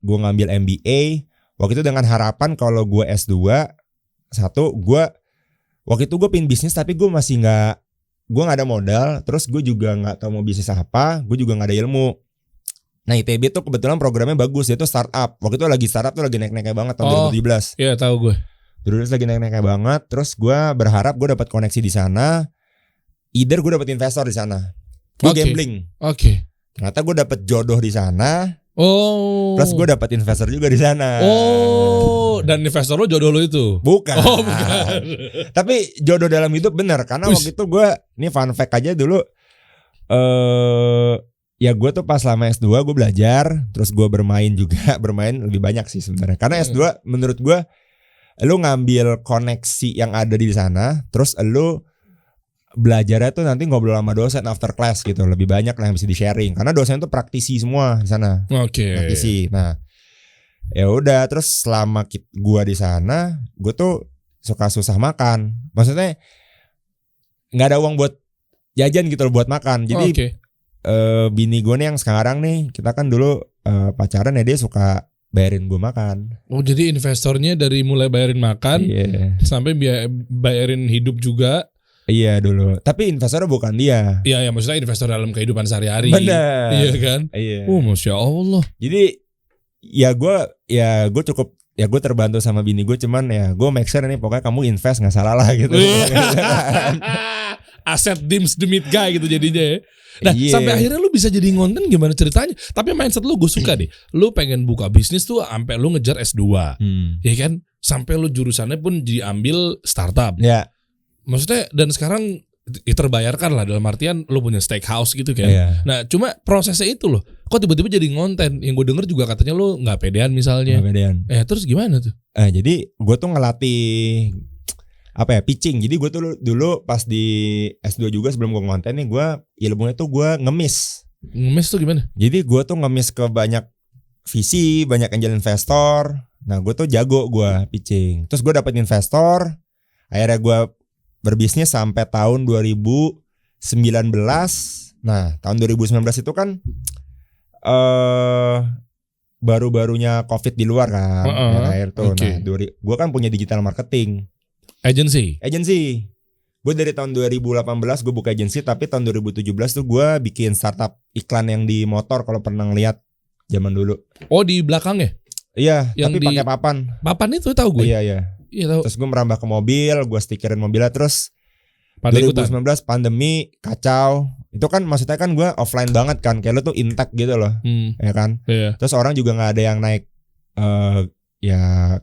gue ngambil MBA. Waktu itu dengan harapan kalau gue S2, waktu itu gue pengen bisnis tapi gue masih gue nggak ada modal. Terus gue juga nggak tahu mau bisnis apa, gue juga nggak ada ilmu. Nah ITB tuh kebetulan programnya bagus, dia tuh startup. Waktu itu lagi startup tuh lagi naik-naiknya banget tahun 2017. Iya tahu gue. Dulu lagi naik-naiknya banget. Terus gue berharap gue dapat koneksi di sana. Either gue dapet investor di sana. Gue gambling. Ternyata gue dapet jodoh di sana. Plus gue dapet investor juga di sana. Dan investor lo jodoh lo itu? Bukan. Bukan. Tapi jodoh dalam hidup bener. Karena waktu itu gue, ini fun fact aja dulu. Ya gue tuh pas lama S2 gue belajar. Terus gue bermain juga. Bermain lebih banyak sih sebenarnya. Karena S2 menurut gue, lu ngambil koneksi yang ada di sana. Terus lu belajarnya tuh nanti ngobrol sama dosen after class gitu, lebih banyak lah yang bisa di sharing karena dosen tuh praktisi semua di sana. Praktisi. Nah, ya udah terus selama gua di sana, gua tuh suka susah makan. Maksudnya nggak ada uang buat jajan gitu loh, buat makan. Jadi bini gua nih yang sekarang nih, kita kan dulu pacaran ya, dia suka bayarin gua makan. Oh jadi investornya dari mulai bayarin makan sampai bayarin hidup juga. Iya dulu, tapi investornya bukan dia. Iya, maksudnya investor dalam kehidupan sehari-hari. Benar. Iya kan? Iya. Masya Allah. Jadi ya gue cukup, ya gue terbantu sama bini gue, cuman ya gue make sure nih pokoknya kamu invest nggak salah lah gitu. Aset dims demit guy gitu jadinya ya. Nah sampai akhirnya lu bisa jadi ngonten gimana ceritanya? Tapi mindset lu gue suka deh. Lu pengen buka bisnis tuh sampai lu ngejar S2, ya kan? Sampai lu jurusannya pun diambil startup. Ya. Maksudnya dan sekarang terbayarkan lah, dalam artian lu punya steakhouse gitu kan. Nah cuma prosesnya itu loh, kok tiba-tiba jadi ngonten. Yang gue denger juga katanya lu gak pedean misalnya. Gak pedean. Terus gimana tuh? Jadi gue tuh ngelatih pitching. Jadi gue tuh dulu pas di S2 juga sebelum gue ngonten nih, gue ilmunya tuh gue ngemis. Ngemis tuh gimana? Jadi gue tuh ngemis ke banyak VC, banyak angel investor. Nah gue tuh jago gue pitching. Terus gue dapet investor. Akhirnya gue berbisnis sampai tahun 2019. Nah, tahun 2019 itu kan baru-barunya COVID di luar kan. Akhir tuh. Nah, gue kan punya digital marketing. Agency. Gue dari tahun 2018 gue buka agency, tapi tahun 2017 tuh gue bikin startup iklan yang di motor, kalau pernah ngeliat zaman dulu. Oh, di belakangnya? Iya, tapi pakai papan. Papan itu tahu gue. Iya. Terus gue merambah ke mobil, gue stikerin mobilnya. Terus 2019 pandemi kacau. Itu kan maksudnya kan gue offline banget kan, kayak lu tuh intact gitu loh, ya kan. Terus orang juga nggak ada yang naik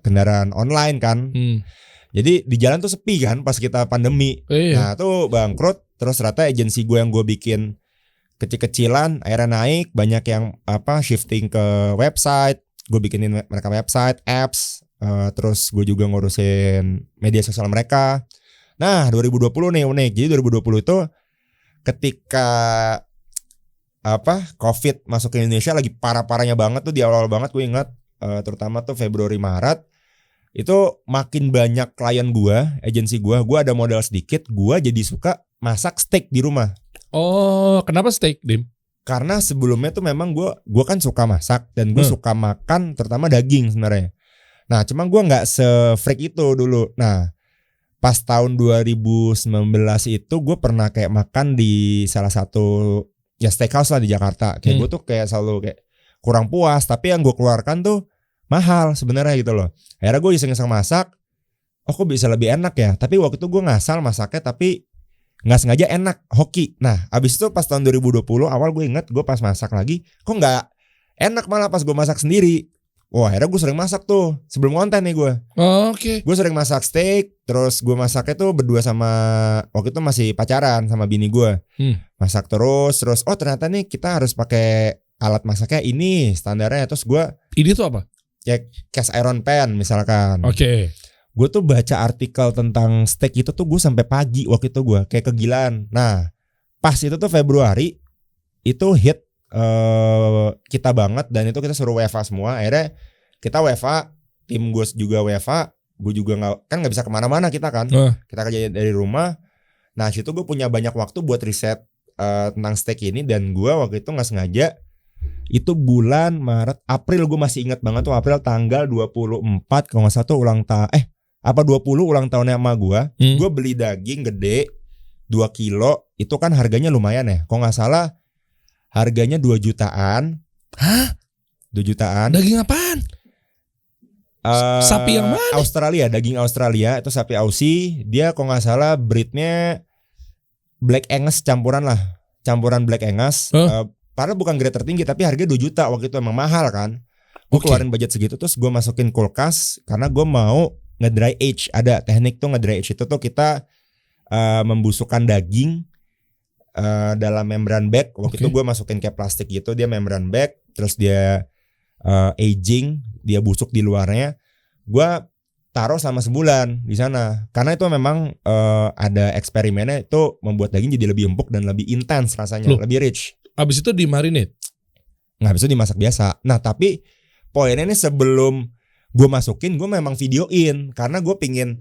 kendaraan online kan. Jadi di jalan tuh sepi kan pas kita pandemi. Nah tuh bangkrut. Terus ternyata agensi gue yang gue bikin kecil-kecilan akhirnya naik, banyak yang shifting ke website. Gue bikinin mereka website, apps. Terus gue juga ngurusin media sosial mereka. Nah 2020 nih unik. Jadi 2020 itu ketika COVID masuk ke Indonesia lagi parah-parahnya banget tuh, di awal-awal banget gue ingat, terutama tuh Februari Maret. itu makin banyak klien gua, agensi gua ada modal sedikit, gua jadi suka masak steak di rumah. Oh, kenapa steak, Dim? Karena sebelumnya tuh memang gua kan suka masak dan gua suka makan terutama daging sebenarnya. Nah, cuma gua nggak se-freak itu dulu. Nah, pas tahun 2019 itu gue pernah kayak makan di salah satu ya steakhouse lah di Jakarta. Kayak gue tuh kayak selalu kayak kurang puas, tapi yang gue keluarkan tuh mahal sebenarnya gitu loh. Akhirnya gue iseng-iseng masak, kok bisa lebih enak ya. Tapi waktu itu gue ngasal masaknya tapi nggak sengaja enak, hoki. Nah abis itu pas tahun 2020 awal gue inget gue pas masak lagi, kok nggak enak malah pas gue masak sendiri. Wah akhirnya gue sering masak tuh sebelum konten nih gue. Oke. Gue sering masak steak, terus gue masaknya tuh berdua sama, waktu itu masih pacaran sama bini gue. Masak terus oh ternyata nih kita harus pakai alat masaknya ini standarnya. Terus gue ini tuh apa? Ya cast iron pan misalkan. Oke. Gue tuh baca artikel tentang steak itu tuh gue sampai pagi waktu itu gue kayak kegilaan. Nah pas itu tuh Februari itu hit kita banget dan itu kita suruh WFA semua. Akhirnya kita WFA, tim gue juga WFA, gue juga nggak bisa kemana-mana kita kan. Kita kerja dari rumah. Nah situ gue punya banyak waktu buat riset tentang steak ini dan gue waktu itu nggak sengaja. Itu bulan Maret, April gue masih ingat banget tuh April tanggal 24 kalau nggak salah tuh 20 ulang tahunnya emak gue. Gue beli daging gede 2 kilo itu kan harganya lumayan ya. Kalau nggak salah harganya 2 jutaan. Hah? 2 jutaan. Daging apaan? Sapi yang mana? Australia, daging Australia itu sapi Aussie. Dia kalau nggak salah breednya Black Angus campuran Black Angus. Padahal bukan grade tertinggi tapi harga 2 juta waktu itu emang mahal kan. Gue keluarin budget segitu terus gue masukin kulkas karena gue mau nge-dry age. Ada teknik tuh nge-dry age itu tuh kita membusukkan daging dalam membran bag. Waktu itu gue masukin kayak plastik gitu, dia membran bag, terus dia aging, dia busuk di luarnya. Gue taruh selama sebulan di sana. Karena itu memang ada eksperimennya itu membuat daging jadi lebih empuk dan lebih intens rasanya, lebih rich. Abis itu di-marinate? Nggak, abis itu dimasak biasa. Nah tapi poinnya nih sebelum gue masukin, gue memang videoin karena gue pingin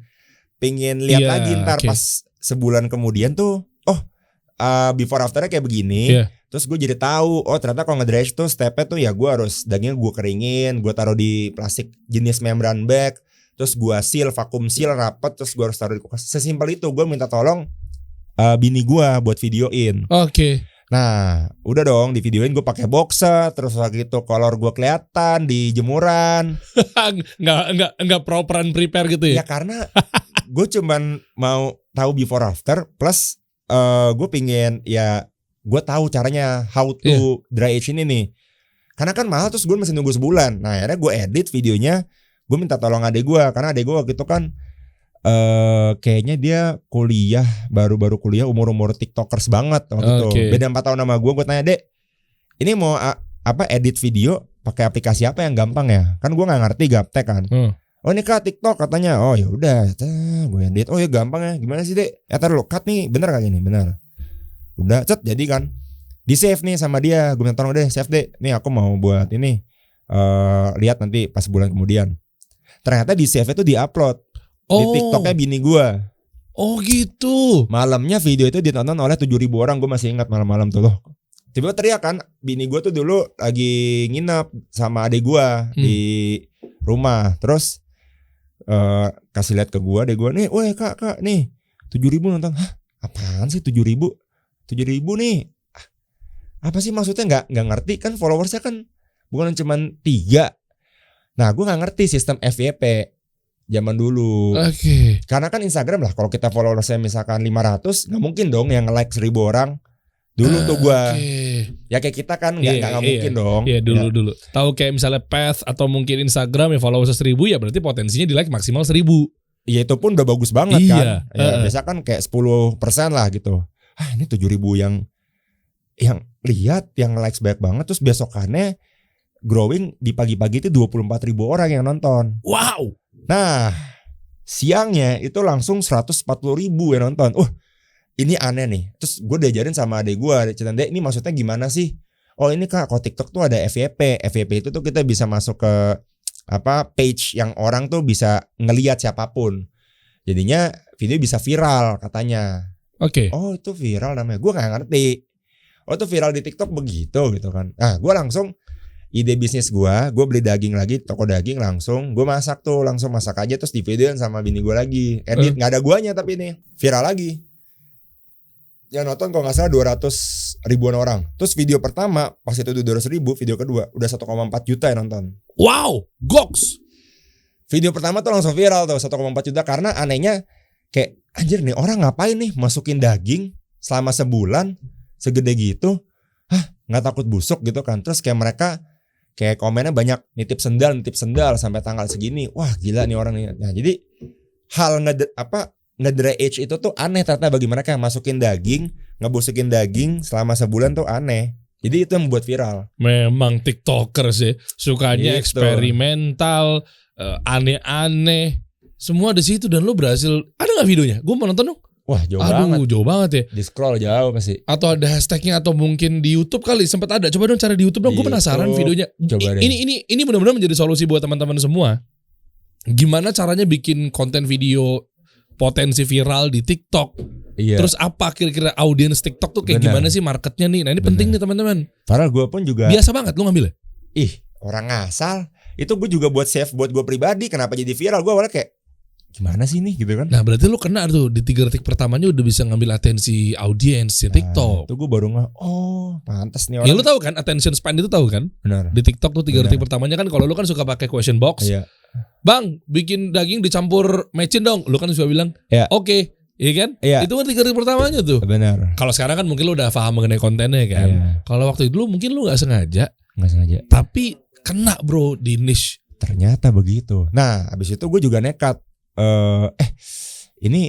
lihat lagi ntar pas sebulan kemudian tuh, before afternya kayak begini. Terus gue jadi tahu, ternyata kalau nge-dry tuh stepnya tuh ya gue harus dagingnya gue keringin, gue taruh di plastik jenis membran bag, terus gue vacuum seal rapet, terus gue harus taruh di kulkas. Sesimpel itu. Gue minta tolong bini gue buat videoin. Nah udah dong di videoin, gue pakai boxer, terus lagi itu kolor gue kelihatan di jemuran. nggak properan prepare gitu ya? Ya karena gue cuman mau tahu before after plus gue pingin ya gue tahu caranya how to dry age ini nih. Karena kan mahal terus gue masih nunggu sebulan. Nah akhirnya gue edit videonya, gue minta tolong adek gue karena adek gue waktu itu kan kayaknya dia kuliah, baru kuliah, umur tiktokers banget waktu itu. Beda 4 tahun sama gue tanya, "Dek, ini mau edit video pakai aplikasi apa yang gampang ya?" Kan gue nggak ngerti gaptek kan. Oh ini Kak TikTok katanya. Oh ya udah, gue edit. Oh ya gampang ya. Gimana sih Dek? Ya taruh cut nih, bener kayak gini, bener. Udah jadi kan. Di save nih sama dia. Gue minta tolong deh, save Dek. Nih aku mau buat ini. Lihat nanti pas bulan kemudian. Ternyata di save itu di-upload di TikToknya bini gue. Oh gitu. Malamnya video itu ditonton oleh 7.000 orang. Gue masih ingat malam-malam tuh loh. Tiba-tiba teriak kan. Bini gue tuh dulu lagi nginep sama adik gue di rumah. Terus kasih lihat ke gue, adek gue nih, weh kak nih 7.000 nonton. Hah apaan sih 7.000 nih? Apa sih maksudnya? Nggak ngerti kan, followersnya kan bukan cuma 3. Nah gue nggak ngerti sistem FYP zaman dulu. Karena kan Instagram lah, kalau kita followersnya misalkan 500, nggak mungkin dong yang like 1.000 orang. Dulu tuh gue ya kayak kita kan nggak mungkin dong. Iya dulu. Tahu kayak misalnya Path atau mungkin Instagram yang followers 1.000 ya berarti potensinya di like maksimal 1.000. Iya itu pun udah bagus banget kan. Ya, biasa kan kayak 10% lah gitu. Ini 7.000 yang lihat, yang likes banyak banget. Terus besokannya growing di pagi-pagi itu 24.000 orang yang nonton. Wow. Nah siangnya itu langsung 140.000 yang nonton. Ini aneh nih. Terus gue diajarin sama adek gue, Dek ini maksudnya gimana sih? Oh ini Kak, kalau TikTok tuh ada FYP. FYP itu tuh kita bisa masuk ke page yang orang tuh bisa ngelihat siapapun. Jadinya video bisa viral katanya. Oke. Oh itu viral namanya. Gue nggak ngerti. Oh itu viral di TikTok begitu gitu kan. Nah gue langsung ide bisnis gue beli daging lagi toko daging langsung. Gue masak aja terus di videoin sama bini gue lagi. Edit nggak ada guanya tapi ini viral lagi. Yang nonton kalau nggak salah 200 ribuan orang. Terus video pertama pas itu 200 ribu, video kedua udah 1,4 juta yang nonton. Wow, goks. Video pertama tuh langsung viral tuh 1,4 juta karena anehnya kayak anjir nih orang ngapain nih masukin daging selama sebulan segede gitu. Nggak takut busuk gitu kan. Terus kayak mereka kayak komennya banyak nitip sendal sampai tanggal segini. Wah gila nih orang nih. Nah jadi hal ngedry age itu tuh aneh ternyata bagi mereka yang masukin daging, ngebusukin daging selama sebulan tuh aneh. Jadi itu yang membuat viral. Memang TikTokers ya, sukanya Gitu. eksperimental, aneh-aneh. Semua di situ dan lu berhasil. Ada nggak videonya? Gue mau nonton dong. Wah jauh banget. Jauh banget ya. Di scroll jauh pasti. Atau ada hashtagnya atau mungkin di YouTube kali sempat ada. Coba dong cari di YouTube dong. Gue penasaran videonya. Coba deh. Ini benar-benar menjadi solusi buat teman-teman semua. Gimana caranya bikin konten video potensi viral di TikTok? Iya. Terus apa kira-kira audiens TikTok tuh kayak gimana sih marketnya nih? Nah ini penting nih teman-teman. Padahal gue pun juga. Biasa banget lu ngambilnya. Orang ngasal. Itu gue juga buat save buat gue pribadi. Kenapa jadi viral? Gue awalnya kayak gimana sih nih gitu kan? Nah berarti lu kena tuh di 3 detik pertamanya udah bisa ngambil atensi audiens di TikTok. Itu gue baru pantas nih orang. Ya lu tahu kan attention span itu tahu kan? Benar. Di TikTok tuh 3 detik pertamanya kan kalau lu kan suka pakai question box. Iya. Bang, bikin daging dicampur mecin dong. Lu kan suka bilang, Iya. Oke. Iya kan? Iya. Itu kan 3 detik pertamanya tuh. Benar. Kalau sekarang kan mungkin lu udah paham mengenai kontennya kan. Iya. Kalau waktu itu lu mungkin lu gak sengaja. Nggak sengaja. Tapi kena bro di niche. Ternyata begitu. Nah abis itu gue juga nekat. Ini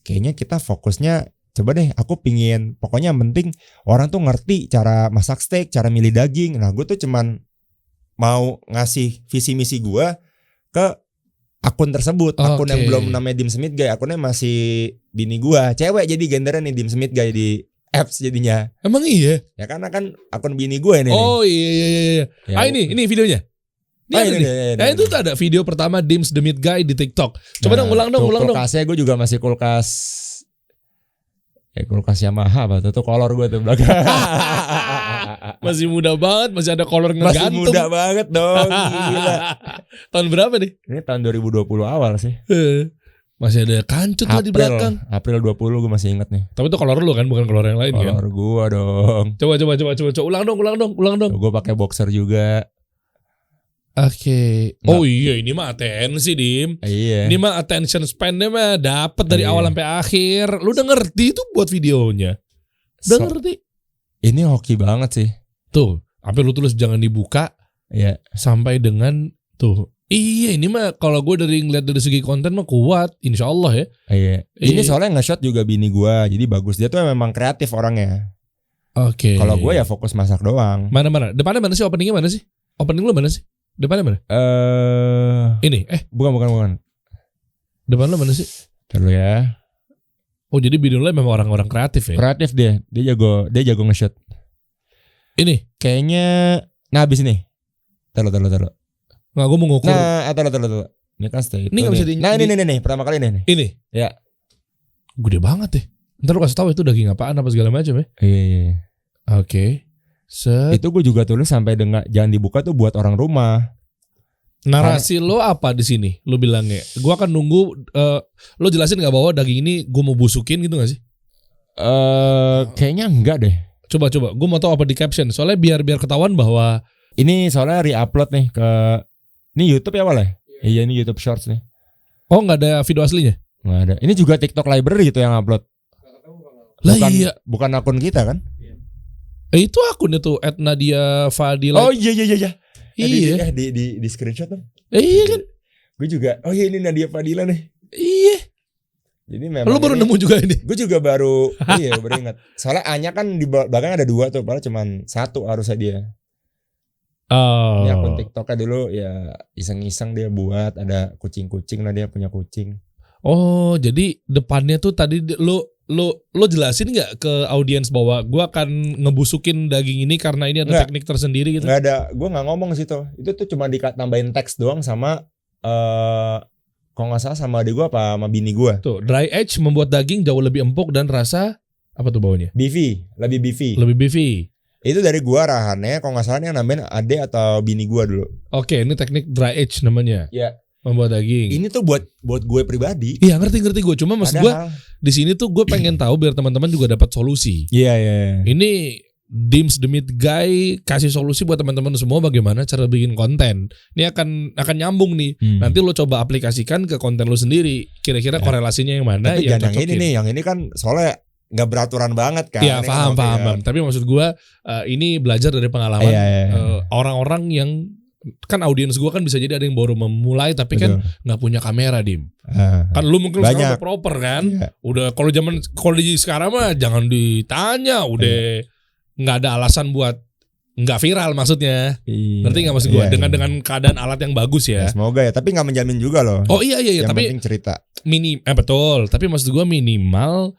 kayaknya kita fokusnya coba deh aku pingin pokoknya yang penting orang tuh ngerti cara masak steak, cara milih daging. Nah gue tuh cuman mau ngasih visi misi gue ke akun tersebut. Akun yang belum namanya Dim Smith Guy, akunnya masih bini gue, cewek jadi gendernya nih Dim Smith Guy di apps jadinya. Emang iya? Ya karena kan akun bini gue ini. Oh iya. Ya, ini videonya. Ini itu tuh ada video pertama Dims the Meat Guy di TikTok. Coba dong ulang dong. Kulkasnya gue juga masih kulkas Yamaha tuh kolor gue tuh belakang. Masih muda banget, masih ada kolor ngegantung. Masih muda banget dong. Gila. Tahun berapa nih? Ini tahun 2020 awal sih. Masih ada kancut lah di belakang. April 20 gue masih inget nih. Tapi itu kolor lu kan, bukan kolor yang lain kan? Kolor gue dong. Coba ulang dong. Gue pakai boxer juga. Oke. Oh iya ini mah atensi Dim. Iya. Ini mah attention span-nya mah dapat dari awal sampai akhir. Lu udah ngerti itu buat videonya. Udah ngerti. Ini hoki banget sih. Tuh, sampai lu tulis jangan dibuka. Iya. Sampai dengan tuh. Iya ini mah kalau gue ngeliat dari segi konten mah kuat, insya Allah ya. Iya. Ini soalnya nge-shot juga bini gue, jadi bagus. Dia tuh memang kreatif orangnya. Oke. Kalau gue ya fokus masak doang. Mana? Depannya mana sih? Openingnya mana sih? Opening lu mana sih? Depannya mana? Ini Bukan. Depan lu mana sih? Terus ya. Oh jadi bini lu memang orang-orang kreatif ya? Kreatif dia jago nge-shot. Ini kayaknya habis ini. Taruh. nggak gue mau ngukur. Nah, taruh. Ini kan steak. Ini nggak bisa di. Nah, ini pertama kali nih. Ini. Ya. Gede banget deh. Ntar lu kasih tahu itu daging apaan apa segala macam ya. Iya. Oke. Itu gue juga tulis sampai dengan jangan dibuka tuh buat orang rumah. Narasi lo apa di sini? Lo bilangnya, gue akan nunggu. Lo jelasin nggak bahwa daging ini gue mau busukin gitu nggak sih? Kayaknya enggak deh. Coba, gue mau tahu apa di caption. Soalnya biar ketahuan bahwa ini soalnya re-upload nih ke ini YouTube ya awalnya. Iya ini YouTube Shorts nih. Oh nggak ada video aslinya? Nggak ada. Ini juga TikTok Library gitu yang upload. Iya. Bukan akun kita kan? Itu akunnya tuh @Nadia Fadila. Oh iya. Iya. Di screenshot dong. Iya kan. Gue juga. Oh iya ini Nadia Fadila nih. Iya. Jadi memang. Lu baru nemu juga ini. Gue juga baru. Iya baru ingat. Soalnya A-nya kan di belakang ada 2 tuh. Padahal cuma 1 harusnya dia. Oh. Ini akun TikToknya dulu ya iseng-iseng dia buat ada kucing-kucing lah dia punya kucing. Oh jadi depannya tuh tadi lu lo jelasin nggak ke audiens bahwa gue akan ngebusukin daging ini karena ini ada teknik tersendiri gitu? Nggak ada, gue nggak ngomong sih tuh. Itu tuh cuma tambahin teks doang sama kalau nggak salah sama adik gue apa sama bini gue. Tuh, dry age membuat daging jauh lebih empuk dan rasa apa tuh baunya? Beefy, lebih beefy. Lebih beefy. Itu dari gue arahannya, kalau nggak salah yang nambahin adik atau bini gue dulu. Oke, ini teknik dry age namanya. Ya. Membuat daging. Ini tuh buat gue pribadi. Iya, ngerti gue. Cuma maksud gue di sini tuh gue pengen tahu biar teman-teman juga dapat solusi. Iya. Ini Dims the Meat Guy kasih solusi buat teman-teman semua bagaimana cara bikin konten. Ini akan nyambung nih. Nanti lo coba aplikasikan ke konten lo sendiri. Kira-kira korelasinya yang mana? Tapi yang ini nih, yang ini kan soalnya nggak beraturan banget kan. Iya, paham. Tapi maksud gue ini belajar dari pengalaman orang-orang yang kan audiens gue kan bisa jadi ada yang baru memulai tapi kan nggak punya kamera, Dim. Kan lu mungkin sekarang udah proper kan. Udah kalau di sekarang mah jangan ditanya, udah nggak ada alasan buat nggak viral maksudnya. Ngerti nggak maksud gue? Dengan keadaan alat yang bagus ya. Semoga ya, tapi nggak menjamin juga loh. Oh iya yang tapi penting cerita. Betul, tapi maksud gue minimal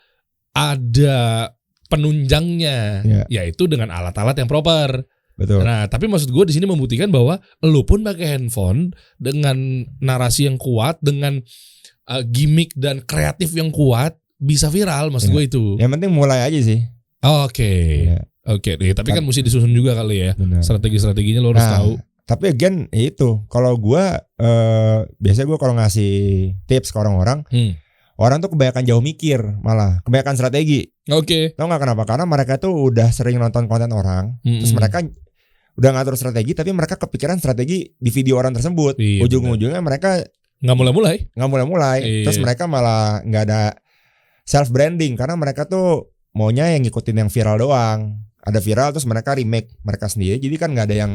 ada penunjangnya, yaitu dengan alat-alat yang proper. Betul. Nah, tapi maksud gue di sini membuktikan bahwa lu pun pakai handphone dengan narasi yang kuat, dengan gimmick dan kreatif yang kuat bisa viral. Maksud gue itu. Yang penting mulai aja sih. Oke. Tapi kan mesti disusun juga kali ya. Strategi-strateginya lo harus tahu. Tapi again itu, kalau gue biasanya gue kalau ngasih tips ke orang-orang, orang tuh kebanyakan jauh mikir, malah kebanyakan strategi. Tau gak kenapa? Karena mereka tuh udah sering nonton konten orang, terus mereka udah ngatur strategi, tapi mereka kepikiran strategi di video orang tersebut. Ujung-ujungnya mereka nggak mulai. Terus mereka malah nggak ada self branding karena mereka tuh maunya yang ngikutin yang viral doang. Ada viral terus mereka remake mereka sendiri, jadi kan nggak ada yang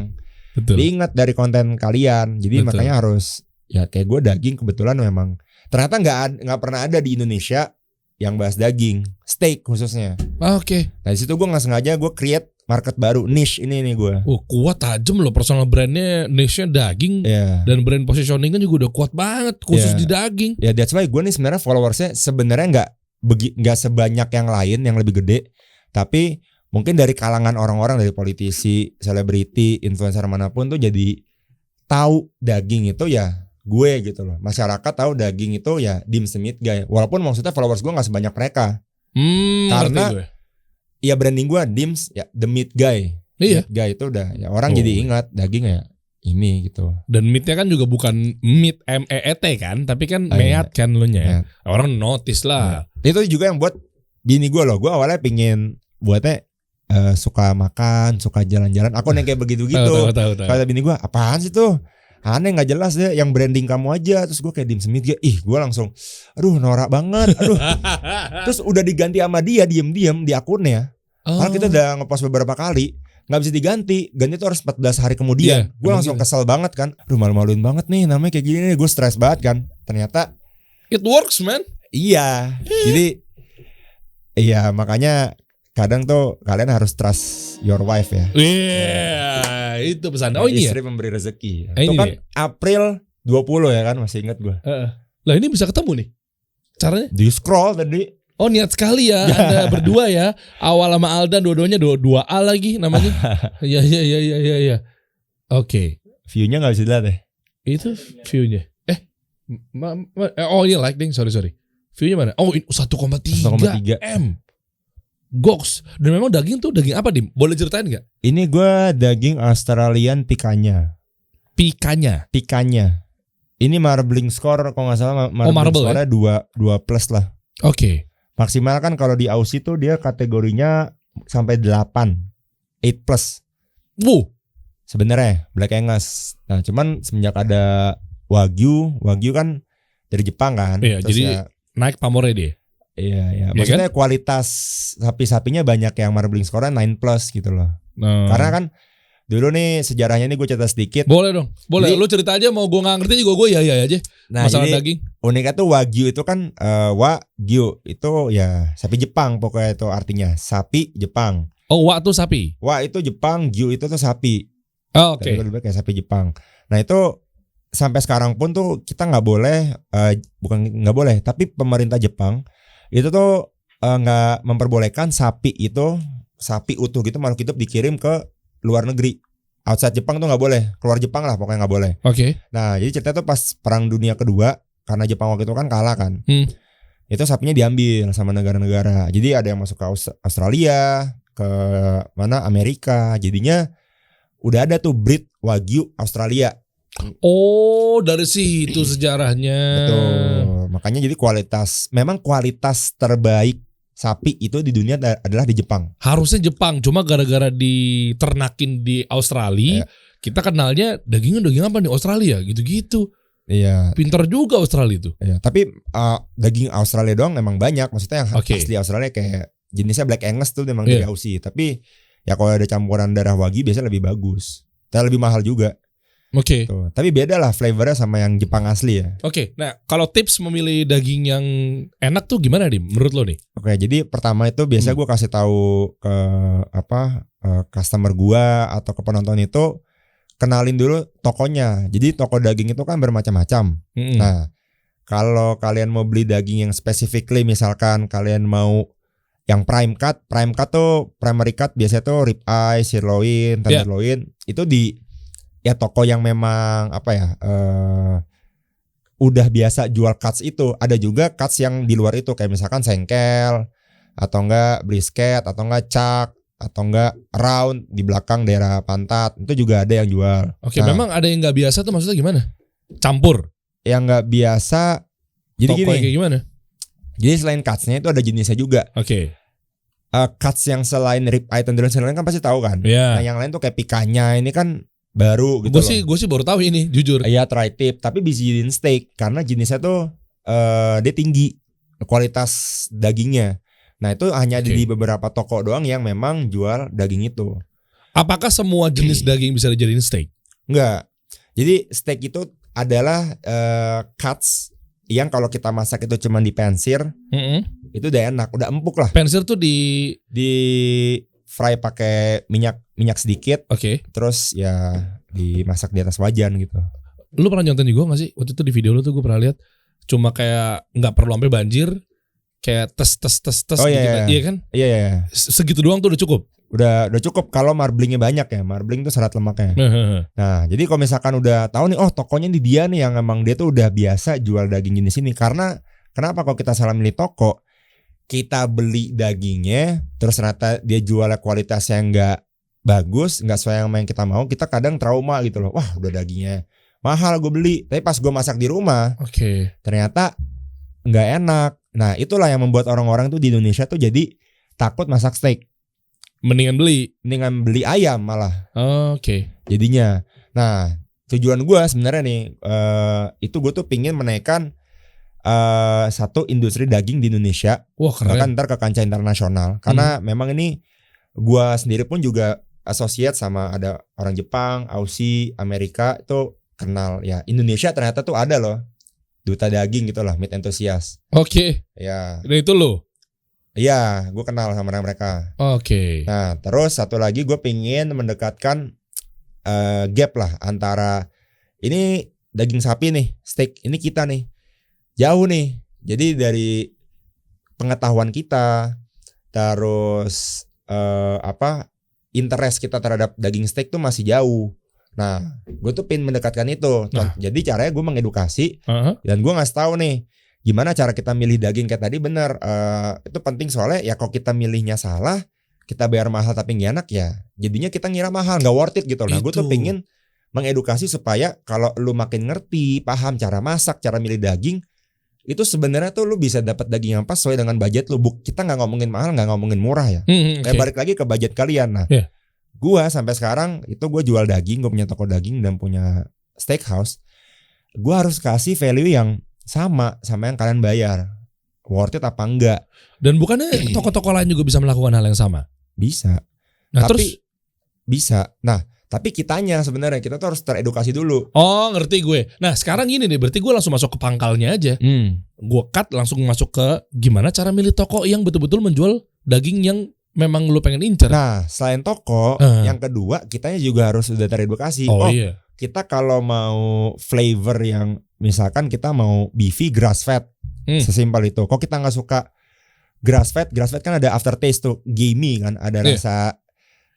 diingat dari konten kalian. Jadi makanya harus ya kayak gue daging kebetulan memang ternyata nggak pernah ada di Indonesia yang bahas daging, steak khususnya. Nah di situ gue nggak sengaja gue create market baru, niche ini nih gue. Kuat tajam loh personal brandnya, niche-nya daging dan brand positioning kan juga udah kuat banget khusus di daging. Ya that's why gue nih sebenarnya followersnya sebenarnya nggak sebanyak yang lain yang lebih gede, tapi mungkin dari kalangan orang-orang, dari politisi, selebriti, influencer manapun tuh jadi tahu daging itu ya gue gitu loh. Masyarakat tahu daging itu ya Dims the Meat Guy. Walaupun maksudnya followers gue nggak sebanyak mereka. Karena ya branding gue Dims ya the Meat Guy. Meat Guy itu udah ya orang jadi ingat daging ya ini gitu. Dan meatnya kan juga bukan meat MEET kan, tapi kan meat kan lo nya. Orang notice lah. Itu juga yang buat bini gue loh. Gue awalnya pingin buatnya suka makan, suka jalan-jalan. Aku yang kayak begitu-gitu. Kata bini gue, apaan sih tuh? Aneh nggak jelas deh, yang branding kamu aja. Terus gue kayak Dims the Meat Guy. Gue langsung, aduh norak banget. Terus udah diganti sama dia diem-diem di akunnya. Karena kita udah ngepost beberapa kali, nggak bisa diganti. Ganti tuh harus 14 hari kemudian. Gue langsung kesel banget kan. Aduh malu-maluin banget nih, namanya kayak gini nih. Gue stres banget kan. Ternyata it works man. Iya. Jadi iya makanya kadang tuh kalian harus trust your wife ya. Itu pesan. Oh ini istri memberi rezeki. Itu kan April 20 ya kan, masih ingat gue. Lah ini bisa ketemu nih caranya? Di scroll tadi. Oh niat sekali ya Anda berdua ya. Awal sama Aldan dua-duanya 2A lagi namanya. Iya. Oke. View-nya gak bisa dilihat deh. Itu view-nya. Oh iya like ding. Sorry. View-nya mana? Oh 1,3 M. Goks. Dan memang daging tuh daging apa Dim? Boleh ceritain gak? Ini gue daging Australian Picanha. Ini marbling score kalau gak salah marbling score-nya 2 plus lah. Oke. Maksimal kan kalau di Aussie tuh dia kategorinya sampai 8 plus. Sebenarnya Black Angus. Nah cuman semenjak ada Wagyu kan dari Jepang kan. Iya, terus jadi naik pamornya dia. Iya. Maksudnya kan? Kualitas sapi-sapinya banyak yang marbling score-nya 9 plus gitu loh. Karena kan dulu nih sejarahnya nih gue cerita sedikit. Boleh dong. Boleh. Lu cerita aja, mau gue gak ngerti juga gue ya aja. Nah, masalah daging. Uniknya tuh Wagyu itu kan Wagyu itu ya sapi Jepang pokoknya itu artinya sapi Jepang. Oh, wa tuh sapi. Wa itu Jepang, Gyu itu tuh sapi. Oh, oke. Lebih kayak sapi Jepang. Nah, itu sampai sekarang pun tuh kita nggak boleh, bukan nggak boleh, tapi pemerintah Jepang itu tuh nggak memperbolehkan sapi utuh gitu makhluk hidup dikirim ke luar negeri. Outside Jepang tuh nggak boleh, keluar Jepang lah pokoknya nggak boleh. Oke. Nah jadi ceritanya tuh pas Perang Dunia Kedua, karena Jepang waktu itu kan kalah kan, itu sapinya diambil sama negara-negara. Jadi ada yang masuk ke Australia, ke mana Amerika. Jadinya udah ada tuh breed Wagyu Australia. Oh, dari situ sejarahnya. Betul. Makanya jadi memang kualitas terbaik sapi itu di dunia adalah di Jepang. Harusnya Jepang, cuma gara-gara diternakin di Australia, kita kenalnya daging apa nih Australia gitu-gitu. Iya. Pinter juga Australia itu. Iya. Tapi daging Australia doang memang banyak. Maksudnya yang asli Australia kayak jenisnya Black Angus tuh memang dari Aussie. Tapi ya kalau ada campuran darah Wagyu biasanya lebih bagus. Dan lebih mahal juga. Oke. Tapi beda lah flavornya sama yang Jepang asli ya. Oke. Nah, kalau tips memilih daging yang enak tuh gimana nih menurut lo nih? Oke, jadi pertama itu biasa gue kasih tahu ke customer gua atau ke penonton itu kenalin dulu tokonya. Jadi toko daging itu kan bermacam-macam. Nah, kalau kalian mau beli daging yang specifically misalkan kalian mau yang prime cut tuh primary cut biasanya tuh rib eye, sirloin, tenderloin itu di ya toko yang memang udah biasa jual cuts itu. Ada juga cuts yang di luar itu kayak misalkan sengkel atau enggak brisket atau enggak chuck atau enggak round di belakang daerah pantat. Itu juga ada yang jual. Oke, memang ada yang nggak biasa tuh maksudnya gimana? Campur. Yang nggak biasa. Jadi toko gini. kayak gimana? Jadi selain cutsnya itu ada jenisnya juga. Oke. Cuts yang selain rib eye, tenderloin kan pasti tahu kan. Yeah. Nah yang lain tuh kayak pikanya ini kan baru gitu Gue sih baru tahu ini, jujur. Iya, tri-tip, tapi bisa jadiin steak karena jenisnya tuh dia tinggi kualitas dagingnya. Nah, itu hanya ada di beberapa toko doang yang memang jual daging itu. Apakah semua jenis daging bisa dijadiin steak? Enggak. Jadi steak itu adalah cuts yang kalau kita masak itu cuma dipensir, itu udah enak, udah empuk lah. Pensir tuh di fry pakai minyak sedikit. Oke. Terus ya dimasak di atas wajan gitu. Lu pernah nyonten juga gak sih? Waktu itu di video lu tuh gue pernah lihat cuma kayak nggak perlu sampai banjir, kayak tes oh, iya kan? Iya. Segitu doang tuh udah cukup. Udah cukup kalau marblingnya banyak ya. Marbling tuh serat lemaknya. Nah, jadi kalau misalkan udah tahu nih, oh tokonya di dia nih yang emang dia tuh udah biasa jual daging jenis ini. Karena kenapa kalau kita salah milih toko, kita beli dagingnya terus ternyata dia jualnya kualitas yang nggak bagus, nggak sesuai sama yang kita mau, kita kadang trauma gitu loh. Wah, udah dagingnya mahal gue beli, tapi pas gue masak di rumah, ternyata nggak enak. Nah, itulah yang membuat orang-orang tuh di Indonesia tuh jadi takut masak steak. Mendingan beli ayam malah. Jadinya. Nah, tujuan gue sebenarnya nih itu gue tuh pingin menaikkan satu industri daging di Indonesia. Wah, keren. Bahkan ntar ke kancah internasional. Karena memang ini gue sendiri pun juga associate sama ada orang Jepang, Aussie, Amerika itu kenal ya. Indonesia ternyata tuh ada loh duta daging gitu lah, meat enthusiast. Ya. Dan itu lo? Iya, gue kenal sama mereka. Nah, terus satu lagi gue pingin mendekatkan gap lah antara ini daging sapi nih, steak ini kita nih. Jauh nih. Jadi dari pengetahuan kita, terus interest kita terhadap daging steak tuh masih jauh. Nah, gue tuh pengen mendekatkan itu. Jadi caranya gue mengedukasi dan gue ngasih tahu nih gimana cara kita milih daging kayak tadi. Bener, itu penting soalnya ya kalau kita milihnya salah, kita bayar mahal tapi nggak enak ya. Jadinya kita ngira mahal, nggak worth it gitu. Nah, gue tuh pengen mengedukasi supaya kalau lu makin ngerti, paham cara masak, cara milih daging, itu sebenarnya tuh lu bisa dapat daging yang pas sesuai dengan budget lu. Kita nggak ngomongin mahal, nggak ngomongin murah ya. Balik lagi ke budget kalian. Nah, gua sampai sekarang itu gua jual daging, gua punya toko daging dan punya steakhouse. Gua harus kasih value yang sama yang kalian bayar. Worth it apa enggak? Dan bukannya toko-toko lain juga bisa melakukan hal yang sama? Bisa. Nah, tapi terus bisa. Nah, tapi kitanya sebenarnya kita tuh harus teredukasi dulu. Oh, ngerti gue. Nah, sekarang gini nih, berarti gue langsung masuk ke pangkalnya aja. Gue cut langsung masuk ke gimana cara milih toko yang betul-betul menjual daging yang memang lu pengen incer. Nah, selain toko, yang kedua kitanya juga harus udah teredukasi. Iya. Kita kalau mau flavor yang misalkan kita mau beefy grass fed, sesimpel itu. Kok kita nggak suka grass fed kan ada aftertaste tuh, gamey kan, ada rasa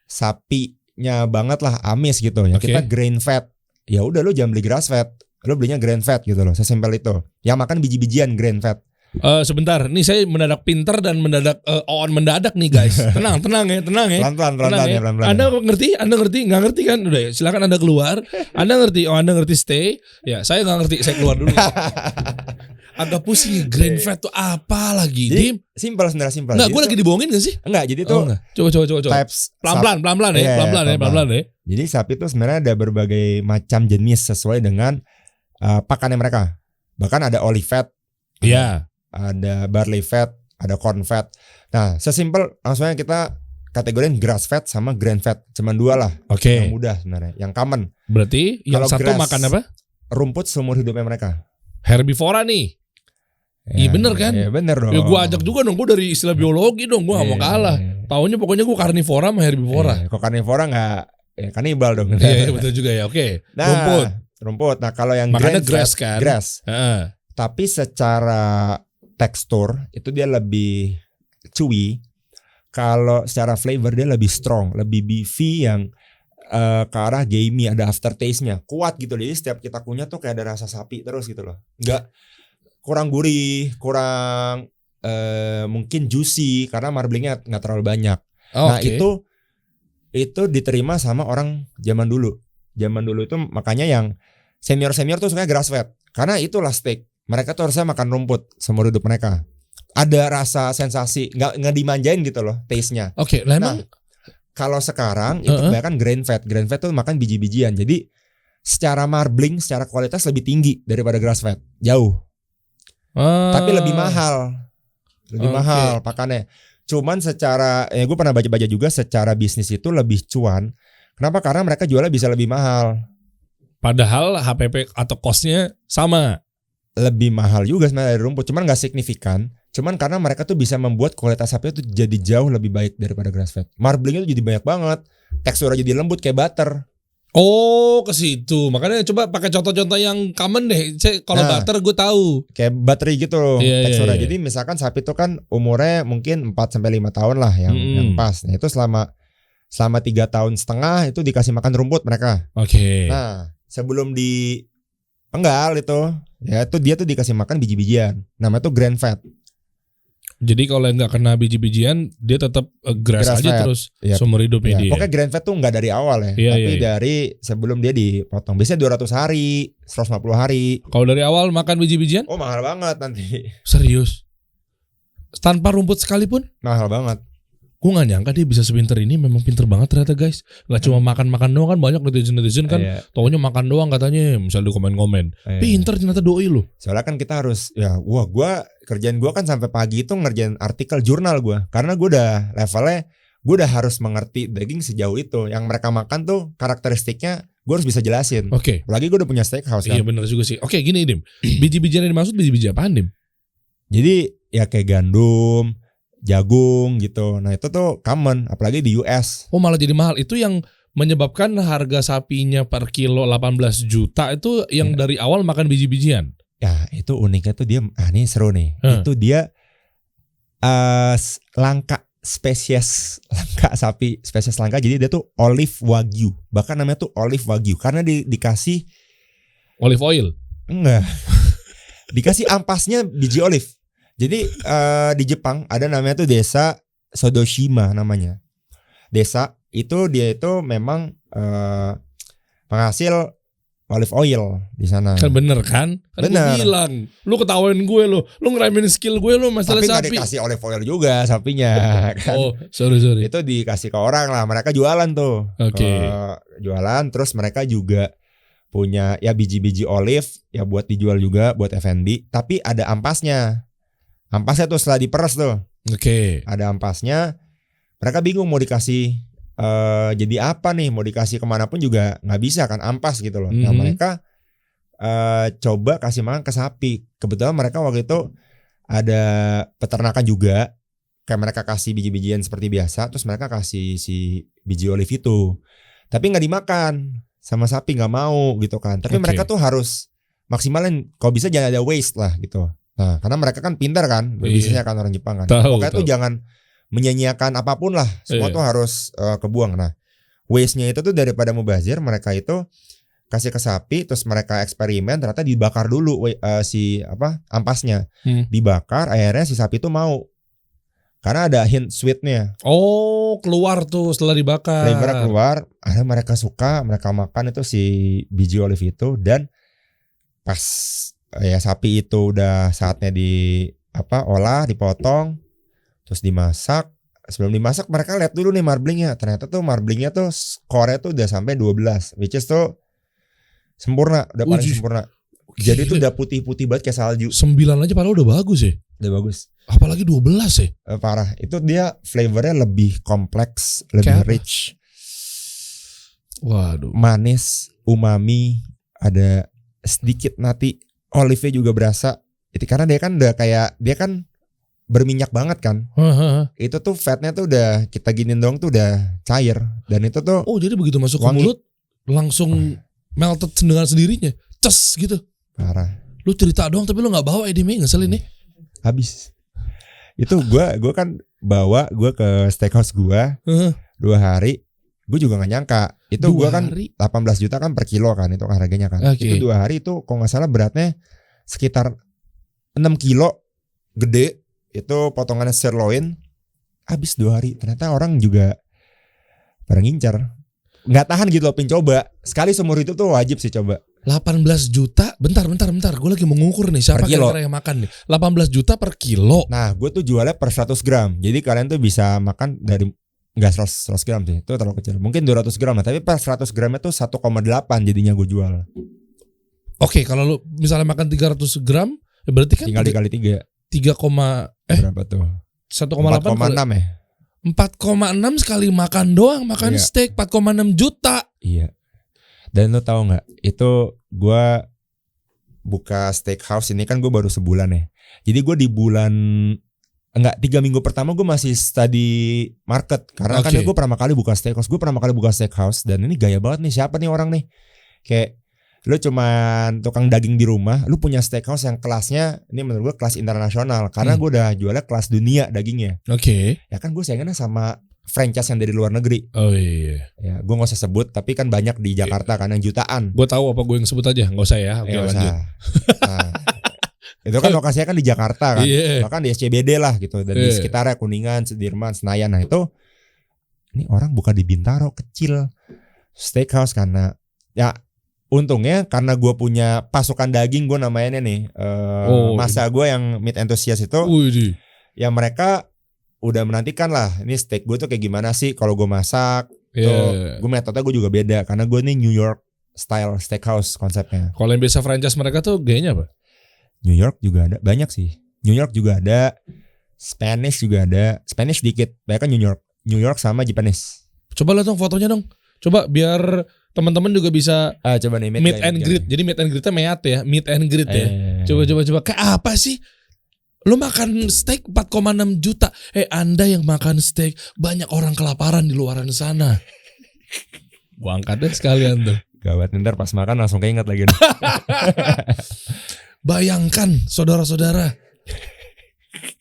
sapinya banget lah, amis gitu ya. Kita grain fed, ya udah lu jangan beli grass fed, lu belinya grain fed gitu loh, sesimpel itu. Yang makan biji-bijian grain fed. Sebentar, nih saya mendadak pinter dan mendadak mendadak nih guys. Tenang ya. Pelan-pelan. Anda ngerti? Nggak ngerti kan? Udah ya, silakan Anda keluar. Anda ngerti stay. Ya, saya nggak ngerti, saya keluar dulu. Agak pusing, grain fed tuh apa lagi? Jadi simpel. Enggak, gue lagi dibohongin gak sih? Enggak, jadi tuh Coba. Pelan-pelan ya. Jadi sapi tuh sebenarnya ada berbagai macam jenis sesuai dengan pakannya mereka. Bahkan ada olive fat. Iya. Ada barley fat, ada corn fat. Nah, sesimpel langsungnya kita kategoriin grass fat sama grain fat. Cuman dua lah. Oke. Yang mudah sebenarnya, yang common. Berarti yang kalau satu makan apa? Rumput seumur hidupnya mereka. Herbivora nih. Iya bener kan? Iya bener dong. Ya gue ajak juga dong, gue dari istilah biologi dong, gue gak mau kalah. Taunya pokoknya gue karnivora sama herbivora. Kok karnivora gak kanibal dong. Iya betul juga ya, oke. Nah, rumput. Nah kalau yang makanya grass kan. Grass. Tapi secara tekstur itu dia lebih chewy. Kalau secara flavor dia lebih strong, lebih beefy, yang ke arah gamey, ada aftertaste-nya kuat gitu. Jadi setiap kita kunyah tuh kayak ada rasa sapi terus gitu loh. Enggak kurang gurih, kurang mungkin juicy karena marblingnya nggak terlalu banyak. Nah itu diterima sama orang zaman dulu. Zaman dulu itu makanya yang senior tuh suka grass fed karena itulah steak. Mereka tuh harusnya makan rumput seumur hidup mereka. Ada rasa sensasi, nggak dimanjain gitu loh taste-nya. Oke, lah emang kalau sekarang itu kebanyakan grain fed. Grain fed tuh makan biji-bijian. Jadi secara marbling, secara kualitas lebih tinggi daripada grass fed. Jauh. Tapi lebih mahal. Lebih mahal pakannya. Cuman secara gue pernah baca-baca juga, secara bisnis itu lebih cuan. Kenapa? Karena mereka jualnya bisa lebih mahal. Padahal HPP atau cost-nya sama. Lebih mahal juga sebenarnya dari rumput, cuman nggak signifikan. Cuman karena mereka tuh bisa membuat kualitas sapi itu jadi jauh lebih baik daripada grass fed. Marblingnya tuh jadi banyak banget, teksturnya jadi lembut kayak butter. Oh, ke situ. Makanya coba pakai contoh-contoh yang common deh. Kalau butter gue tahu. Kayak buttery gitu loh teksturnya. Jadi misalkan sapi itu kan umurnya mungkin 4 sampai 5 tahun lah yang pas. Nah, itu selama 3,5 tahun itu dikasih makan rumput mereka. Oke. Nah, sebelum di penggal itu, ya itu dia tuh dikasih makan biji-bijian. Namanya tuh grain fed. Jadi kalau nggak kena biji-bijian, dia tetap grass aja fed. Terus seumur hidupnya dia. Pokoknya grain fed tuh nggak dari awal ya, tapi dari sebelum dia dipotong. Biasanya 200 hari, 150 hari. Kalau dari awal makan biji-bijian? Oh mahal banget nanti. Serius? Tanpa rumput sekalipun? Mahal banget. Gue gak nyangka dia bisa sepinter ini. Memang pinter banget ternyata guys. Gak cuma makan-makan doang kan. Banyak netizen kan taunya makan doang katanya. Misalnya di komen-komen pinter ternyata doi lu. Soalnya kan kita harus kerjaan gue kan sampai pagi itu ngerjain artikel jurnal gue. Karena gue udah levelnya, gue udah harus mengerti daging sejauh itu. Yang mereka makan tuh karakteristiknya gue harus bisa jelasin. Oke. Apalagi gue udah punya steakhouse kan. Iya bener juga sih. Oke gini Dim, biji-bijian yang dimaksud biji-biji apaan Dim? Jadi ya kayak gandum, jagung gitu. Nah itu tuh common, apalagi di US. Oh malah jadi mahal. Itu yang menyebabkan harga sapinya per kilo 18 juta itu yang dari awal makan biji-bijian. Ya itu uniknya tuh dia, ini seru nih. Itu dia langka sapi spesies langka. Jadi dia tuh olive wagyu. Bahkan namanya tuh olive wagyu karena dikasih olive oil. Enggak. Dikasih ampasnya biji olive. Jadi di Jepang ada namanya tuh desa Sodoshima namanya. Desa itu dia itu memang penghasil olive oil di sana. Kan bener kan? Kan gue bilang, lu ketawain gue lu ngeremehin skill gue lu masalah tapi sapi. Tapi gak dikasih olive oil juga sapinya kan. Oh sorry. Itu dikasih ke orang lah, mereka jualan tuh. Jualan terus mereka juga punya ya biji-biji olive ya buat dijual juga buat F&B. Tapi ada ampasnya. Ampasnya tuh setelah diperes tuh. Ada ampasnya. Mereka bingung mau dikasih jadi apa nih, mau dikasih kemanapun juga nggak bisa kan, ampas gitu loh. Nah mereka coba kasih makan ke sapi. Kebetulan mereka waktu itu ada peternakan juga, kayak mereka kasih biji-bijian seperti biasa, terus mereka kasih si biji olive itu, tapi nggak dimakan sama sapi, nggak mau gitu kan. Tapi mereka tuh harus maksimalin, kalau bisa jangan ada waste lah gitu. Nah, karena mereka kan pintar kan, bisnisnya kan orang Jepang kan. Tahu, Pokoknya tuh jangan menyanyiakan apapun lah, semua tuh harus kebuang. Nah, waste-nya itu tuh daripada mubazir, mereka itu kasih ke sapi, terus mereka eksperimen, ternyata dibakar dulu si ampasnya, dibakar, akhirnya si sapi tuh mau, karena ada hint sweetnya. Oh, keluar tuh setelah dibakar. Flavornya keluar, akhirnya mereka suka, mereka makan itu si biji olive itu, dan pas ya sapi itu udah saatnya olah, dipotong, terus dimasak. Sebelum dimasak mereka lihat dulu nih marblingnya. Ternyata tuh marblingnya tuh skornya tuh udah sampai 12, which is tuh sempurna, udah paling sempurna. Jadi tuh udah putih-putih banget kayak salju. 9 aja padahal udah bagus ya. Udah bagus. Apalagi 12 ya. Parah. Itu dia flavornya lebih kompleks, lebih rich. Waduh. Manis, umami, ada sedikit nati. Olive-nya juga berasa. Itu karena dia kan udah kayak, dia kan berminyak banget kan. Itu tuh fatnya tuh udah kita giniin dong tuh udah cair. Dan itu tuh oh jadi begitu masuk ke mulut langsung melted dengan sendirinya. Ces gitu. Parah. Lu cerita doang tapi lu gak bawa edimnya, ngeselin nih. Habis. Itu gue kan bawa gue ke steakhouse gue 2 hari. Gue juga gak nyangka. Itu gue kan 18 juta kan per kilo kan, itu kan harganya kan. Itu 2 hari itu kalau gak salah beratnya sekitar 6 kilo. Gede. Itu potongannya sirloin. Habis 2 hari. Ternyata orang juga pada ngincar. Gak tahan gitu loh, pengen coba. Sekali seumur itu tuh wajib sih coba. 18 juta. Bentar. Gue lagi mengukur nih siapa kira-kira yang makan nih. 18 juta per kilo. Nah gue tuh jualnya per 100 gram. Jadi kalian tuh bisa makan dari, enggak 100 gram sih, itu terlalu kecil. Mungkin 200 gram lah, tapi per 100 gramnya tuh 1,8 jadinya gue jual. Oke, kalau lu misalnya makan 300 gram, ya berarti kan tinggal dikali 3. Berapa tuh? 1,8 4,6 ya? 4,6 sekali makan doang, makan steak 4,6 juta. Iya. Dan lu tahu nggak? Itu gue buka steakhouse ini kan gue baru sebulan ya. Jadi gue di bulan 3 minggu pertama gue masih study market. Karena kan gue pertama kali buka steakhouse. Dan ini gaya banget nih, siapa nih orang nih? Kayak lu cuman tukang daging di rumah, lu punya steakhouse yang kelasnya, ini menurut gue kelas internasional. Karena gue udah jualnya kelas dunia dagingnya. Ya kan gue saingannya sama franchise yang dari luar negeri. Oh iya. Ya, gue gak usah sebut, tapi kan banyak di Jakarta kan yang jutaan. Gue tahu apa gue yang sebut aja, gak usah ya. Oke, lanjut. Nah, itu kan lokasinya kan di Jakarta kan, bahkan di SCBD lah gitu, dan di sekitarnya Kuningan, Sudirman, Senayan. Nah itu, ini orang buka di Bintaro kecil steakhouse karena ya untungnya karena gue punya pasukan daging, gue namanya nih masa gue yang meat enthusiast itu, ya mereka udah menantikan lah ini steak gue tuh kayak gimana sih kalau gue masak. Gue metodenya gue juga beda karena gue nih New York style steakhouse konsepnya. Kalau yang biasa franchise mereka tuh gayanya apa? New York juga ada, banyak sih. New York juga ada, Spanish juga ada. Spanish dikit, banyak kan New York sama Japanese. Coba lihat dong fotonya dong. Coba biar teman-teman juga bisa coba nih meet and greet. Jadi meet and greetnya meat ya, meet and greet ya. Coba. Kayak apa sih? Lu makan steak 4,6 juta. Anda yang makan steak, banyak orang kelaparan di luaran sana. Gua angkat deh sekalian tuh. Gawat, ntar pas makan langsung keinget lagi. Bayangkan saudara-saudara,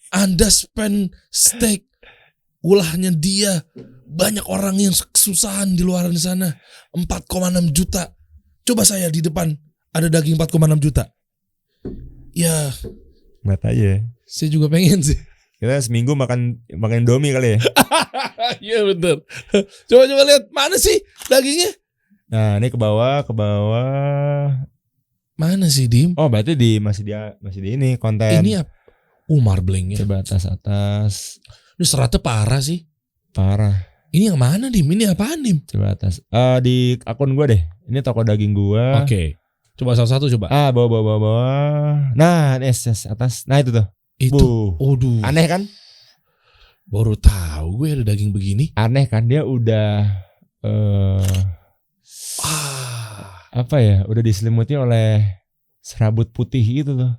Anda spend steak, ulahnya dia, banyak orang yang kesusahan di luaran sana, 4,6 juta. Coba saya di depan ada daging 4,6 juta. Ya, mata aja. Saya juga pengen sih. Kita seminggu makan Indomie kali ya. Iya bener. Coba lihat mana sih dagingnya? Nah ini ke bawah. Mana sih Dim? Oh berarti masih di ini konten. Ini apa? Marblingnya. Coba atas. Ini seratnya parah sih. Parah. Ini yang mana Dim? Ini apaan Dim? Coba atas. Di akun gue deh. Ini toko daging gue. Oke. Coba satu-satu coba. Bawah. Nah ini atas. Nah itu tuh. Itu. Aduh. Aneh kan? Baru tahu gue ada daging begini. Aneh kan, dia udah apa ya? Udah diselimuti oleh serabut putih gitu loh.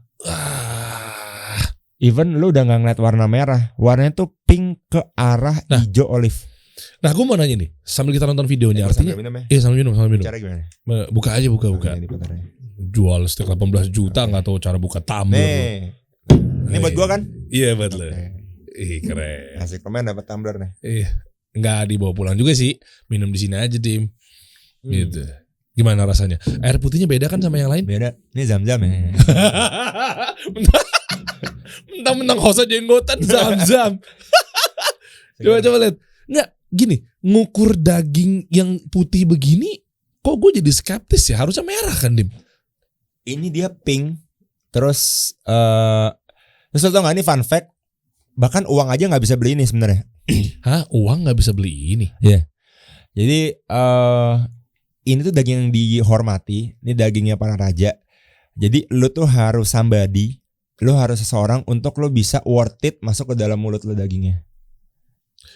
Even lu udah nggak ngeliat warna merah, warnanya tuh pink ke arah hijau olive. Nah, gue mau nanya nih, sambil kita nonton videonya, artinya, sambil minum. Cara gimana? Buka aja. Jual steak 18 juta, nggak tahu cara buka tumbler. Ini buat gua kan? Iya buat lo. Oke. Ih keren. Asik, pemain dapat tumbler nih. Iya. Nggak dibawa pulang juga sih. Minum di sini aja Dim. Gitu. Gimana rasanya? Air putihnya beda kan sama yang lain? Beda. Ini Zam-Zam ya. Mentang-mentang hosa jenggotan Zam-Zam. Coba lihat. Nggak, gini, ngukur daging yang putih begini, kok gue jadi skeptis ya? Harusnya merah kan, Dim? Ini dia pink. Terus terus lo tau gak, ini fun fact, bahkan uang aja nggak bisa beli ini sebenarnya. Hah? Uang nggak bisa beli ini? Iya. Jadi ini tuh daging yang dihormati. Ini dagingnya para raja. Jadi lo tuh harus somebody, lo harus seseorang untuk lo bisa worth it masuk ke dalam mulut lo dagingnya.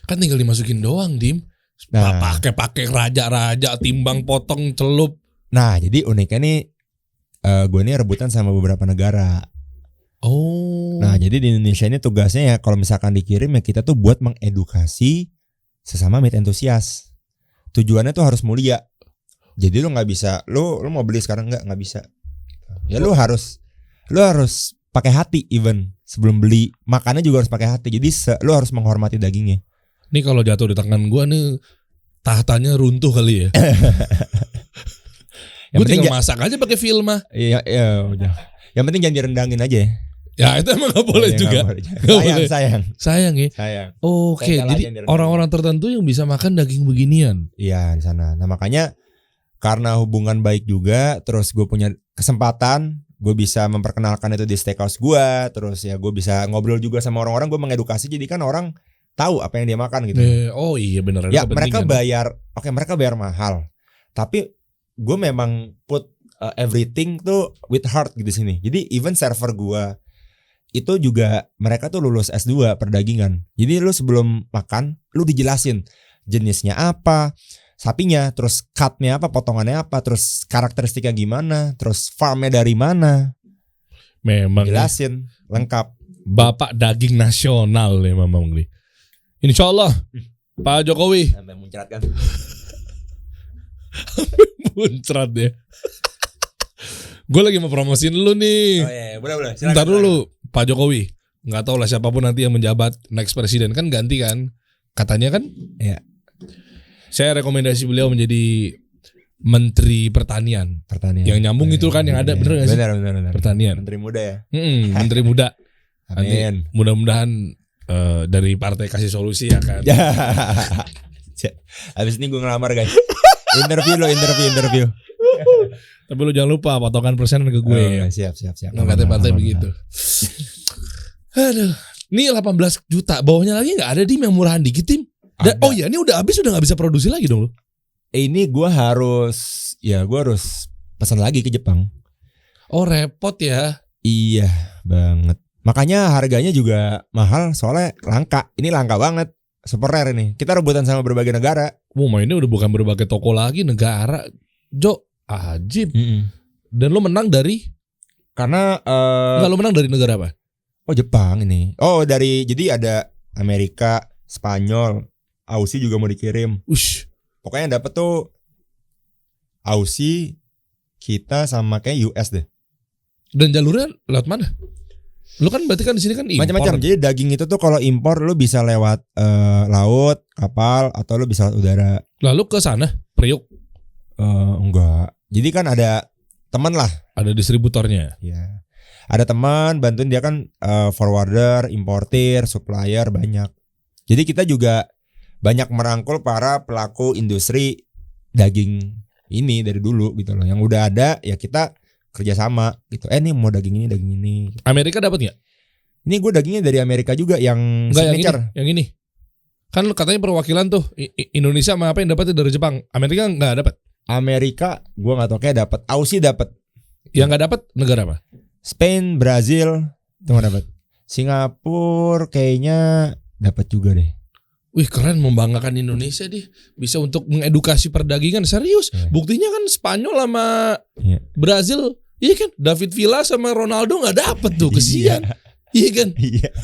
Kan tinggal dimasukin doang, Dim. Nah. Pakai raja-raja, timbang, potong, celup. Nah, jadi uniknya nih, gue nih rebutan sama beberapa negara. Oh. Nah, jadi di Indonesia ini tugasnya ya kalau misalkan dikirim ya kita tuh buat mengedukasi sesama meat enthusiast. Tujuannya tuh harus mulia. Jadi lo nggak bisa, lo mau beli sekarang nggak bisa. Ya lo harus pakai hati even sebelum beli. Makannya juga harus pakai hati. Jadi lo harus menghormati dagingnya. Nih kalau jatuh di tangan gue nih tahtanya runtuh kali ya. Gue tinggal masak aja pakai film mah. Iya, udah. Yang penting jangan direndangin aja ya. Ya itu emang gak boleh juga. Sayang ya. Sayang. Oke, jadi orang-orang tertentu yang bisa makan daging beginian. Iya di sana. Nah makanya karena hubungan baik juga, terus gue punya kesempatan, gue bisa memperkenalkan itu di steakhouse gue, terus ya gue bisa ngobrol juga sama orang-orang, gue mengedukasi, jadi kan orang tahu apa yang dia makan gitu. Oh iya benar. Ya mereka bayar, mereka bayar mahal, tapi gue memang put everything tuh with heart gitu sini. Jadi even server gue itu juga mereka tuh lulus S2 perdagingan. Jadi lu sebelum makan lu dijelasin jenisnya apa, sapinya, terus cutnya apa, potongannya apa, terus karakteristiknya gimana, terus farmnya dari mana. Memang jelasin lengkap. Bapak daging nasional ya Mamang nih. Insyaallah Pak Jokowi sampai muncrat kan. Muncrat ya. Gue lagi mau promosiin lu nih. Oh iya, boleh. Ntar dulu Pak Jokowi. Nggak tahu lah siapapun nanti yang menjabat next presiden kan ganti kan. Katanya kan. Iya. Saya rekomendasi beliau menjadi Menteri Pertanian. Yang nyambung itu kan yang ada bener gak sih? Bener. Pertanian. Menteri muda ya. Menteri muda. Amin. Mudah-mudahan dari partai kasih solusi ya kan. Habis ini gue ngelamar guys. Interview. Tapi lu jangan lupa potongan persen ke gue. Siap. Katanya partai begitu. Aduh. Ini 18 juta. Bawahnya lagi gak ada Dim yang murahan dikit Dim. Oh iya ini udah habis, udah gak bisa produksi lagi dong lu. Ini gue harus pesan lagi ke Jepang. Oh repot ya. Iya banget. Makanya harganya juga mahal soalnya langka. Ini langka banget. Super rare ini. Kita rebutan sama berbagai negara. Mainnya udah bukan berbagai toko lagi, negara. Jo, ajib. Dan lu menang dari? Karena lu menang dari negara apa? Oh Jepang ini. Oh jadi ada Amerika, Spanyol, Aussie juga mau dikirim. Pokoknya yang dapet tuh Aussie, kita sama kayak US deh. Dan jalurnya lewat mana? Lu kan berarti kan di sini kan impor. Macam-macam. Jadi daging itu tuh kalau impor lu bisa lewat laut, kapal, atau lu bisa lewat udara. Lalu ke sana, Priuk? Enggak. Jadi kan ada teman lah. Ada distributornya. Ya. Ada teman bantuin dia kan forwarder, importir, supplier banyak. Jadi kita juga banyak merangkul para pelaku industri daging ini dari dulu gitu loh. Yang udah ada ya kita kerjasama gitu. Nih mau daging ini. Amerika dapat nggak? Ini gue dagingnya dari Amerika juga yang enggak, signature. Yang ini. Kan katanya perwakilan tuh Indonesia sama apa yang dapatnya dari Jepang. Amerika nggak dapat. Amerika gue nggak tahu kayak dapat. Aussie dapat. Yang nggak dapat negara apa? Spain, Brazil itu nggak dapat. Singapura kayaknya dapat juga deh. Wih keren, membanggakan Indonesia deh. Bisa untuk mengedukasi perdagingan. Serius. Buktinya kan Spanyol sama Brazil. Iya kan. David Villa sama Ronaldo gak dapet tuh. Kesian. Iya kan. Iya.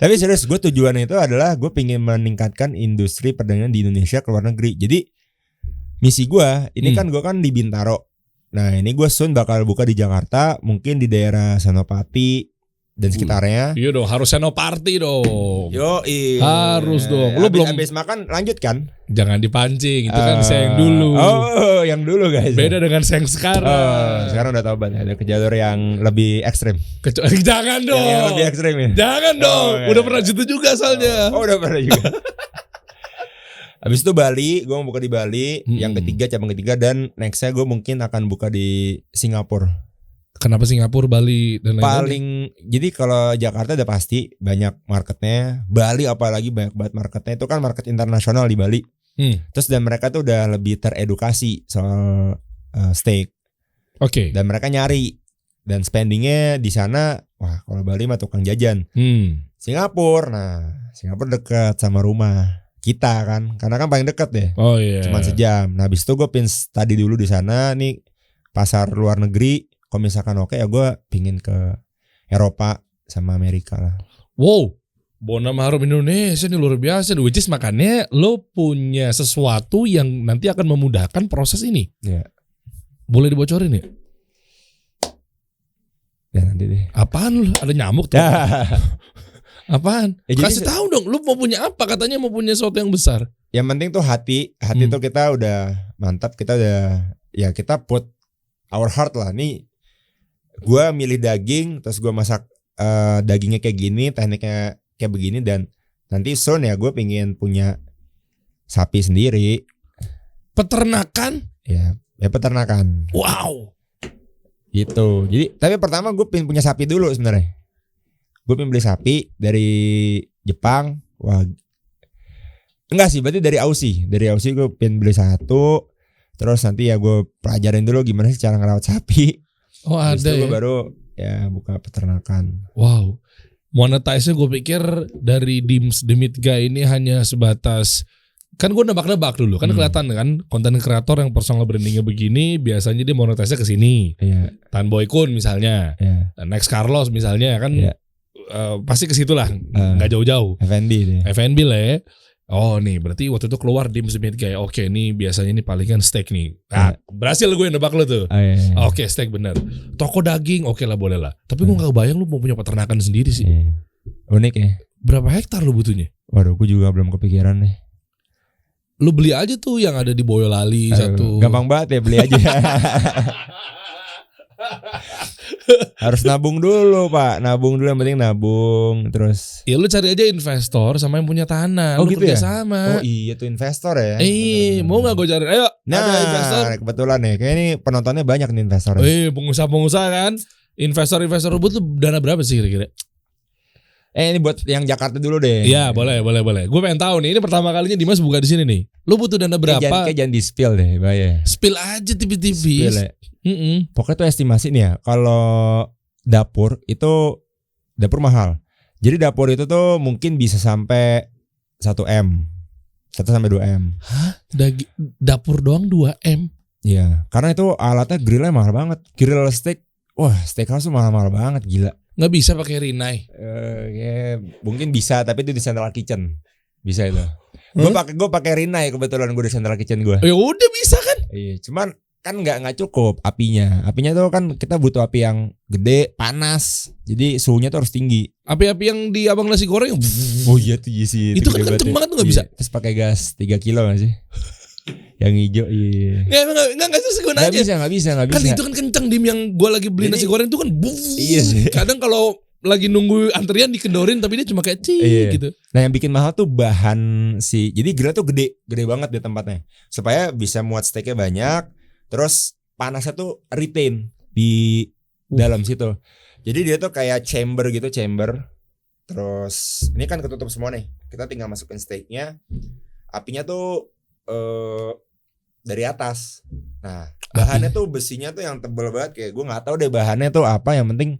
Tapi serius gue tujuannya itu adalah gue pengen meningkatkan industri perdagangan di Indonesia ke luar negeri. Jadi misi gue ini kan gue kan di Bintaro. Nah ini gue soon bakal buka di Jakarta. Mungkin di daerah Senopati, dan sekitarnya. Iya dong, harus seno party dong. Yo, harus dong. Lu belum habis makan lanjut kan? Jangan dipancing, itu kan yang dulu. Oh, yang dulu guys. Beda dengan yang sekarang. Sekarang udah tobat, ada ke jalur yang lebih ekstrim. Jangan dong. Yang lebih ekstrim ya. Jangan dong. Ya. Udah pernah gitu juga soalnya. Udah pernah juga. Habis itu Bali, gue mau buka di Bali. Yang ketiga, cabang ketiga, dan nextnya gue mungkin akan buka di Singapura. Kenapa Singapura, Bali dan lain-lain? Paling jadi kalau Jakarta udah pasti banyak marketnya. Bali apalagi banyak banget marketnya. Itu kan market internasional di Bali. Terus dan mereka tuh udah lebih teredukasi soal steak. Oke. Dan mereka nyari dan spendingnya di sana. Wah, kalau Bali mah tukang jajan. Singapura, nah Singapura dekat sama rumah kita kan, karena kan paling dekat deh. Oh iya. Cuman sejam. Nah habis itu gue pin study dulu di sana. Nih pasar luar negeri. Kalau misalkan oke ya gue pingin ke Eropa sama Amerika lah. Wow, Bonam Harum Indonesia ini luar biasa. Which is makanya lo punya sesuatu yang nanti akan memudahkan proses ini. Ya. Boleh dibocorin ya? Ya nanti deh. Apaan lu? Ada nyamuk tuh. Apaan? Kasih tahu dong, lu mau punya apa? Katanya mau punya sesuatu yang besar. Yang penting tuh hati tuh kita udah mantap, kita udah ya kita put our heart lah. Nih gue milih daging, terus gue masak dagingnya kayak gini, tekniknya kayak begini, dan nanti soon ya gue pengen punya sapi sendiri. Peternakan? Ya peternakan. Wow. Gitu. Jadi tapi pertama gue pengen punya sapi dulu sebenarnya. Gue pengen beli sapi dari Jepang. Wah, enggak sih, berarti dari Aussie. Dari Aussie gue pengen beli satu. Terus nanti ya gue pelajarin dulu gimana sih cara ngerawat sapi. Oh ada ya. Gue baru ya buka peternakan. Wow. Monetize-nya gue pikir dari Dims The Meat Guy ini hanya sebatas, kan gue nebak-nebak dulu, kan kelihatan kan konten kreator yang personal brandingnya begini biasanya dia monetize-nya ke sini. Iya. Tan Boy Kun misalnya, Next Carlos misalnya kan, pasti ke situ lah, nggak jauh-jauh. FNB lah ya. Oh nih berarti waktu itu keluar Dims The Meat Guy. Oke nih biasanya nih palingan steak nih. Nah, berhasil gue nebak lo tuh. Oke, steak bener. Toko daging oke lah, boleh lah. Tapi gue gak kebayang lu mau punya peternakan sendiri sih. Unik ya. Berapa hektar lu butuhnya? Waduh, gue juga belum kepikiran nih. Lu beli aja tuh yang ada di Boyolali satu. Gampang banget ya, beli aja. Harus nabung dulu Pak. Nabung dulu, yang penting nabung. Terus ya lu cari aja investor sama yang punya tanah. Oh lu gitu ya? Sama. Oh iya tuh investor ya. Mau gak gue cari? Ayo. Nah ada investor. kebetulan nih, kayak ini penontonnya banyak nih investor. Pengusaha-pengusaha kan. Investor buat lu dana berapa sih kira-kira? Ini buat yang Jakarta dulu deh. Iya boleh. Gue pengen tahu nih. Ini pertama kalinya Dimas buka di sini nih. Lu butuh dana berapa? Kayak jangan di spill deh, bahaya. Spill aja tipis-tipis. Ya. Pokoknya tuh estimasi nih ya. Kalau dapur mahal. Jadi dapur itu tuh mungkin bisa sampai 1M. 1 sampai 2M. Hah? Dapur doang 2M? Iya. Karena itu alatnya grillnya mahal banget. Grill steak. Wah, steakhouse tuh mahal-mahal banget, gila. Nggak bisa pakai Rinnai. Ya, mungkin bisa, tapi itu di Central Kitchen. Bisa itu. Gue pakai Rinnai kebetulan, gue di Central Kitchen gue. Ya udah bisa kan? Iya, cuman kan nggak cukup apinya. Apinya tuh kan kita butuh api yang gede, panas. Jadi suhunya tuh harus tinggi. Api-api yang di abang nasi goreng. Oh iya tuh sih. Itu kan kenceng banget tuh nggak bisa. Terus pakai gas 3 kilo nggak sih? Yang hijau iya. Nggak sih gunanya. Nggak bisa. Kan itu kan kenceng Dim, yang gue lagi beli nasi goreng itu kan iya sih. Kadang kalau lagi nunggu antrian dikedorin tapi dia cuma kayak gitu. Nah yang bikin mahal tuh bahan jadi grill tuh gede banget di tempatnya. Supaya bisa muat steaknya banyak. Terus panasnya tuh retain di dalam situ. Jadi dia tuh kayak chamber. Terus ini kan ketutup semua nih. Kita tinggal masukin steaknya. Apinya tuh dari atas. Nah bahannya tuh besinya tuh yang tebel banget. Kayak gue gak tahu deh bahannya tuh apa. Yang penting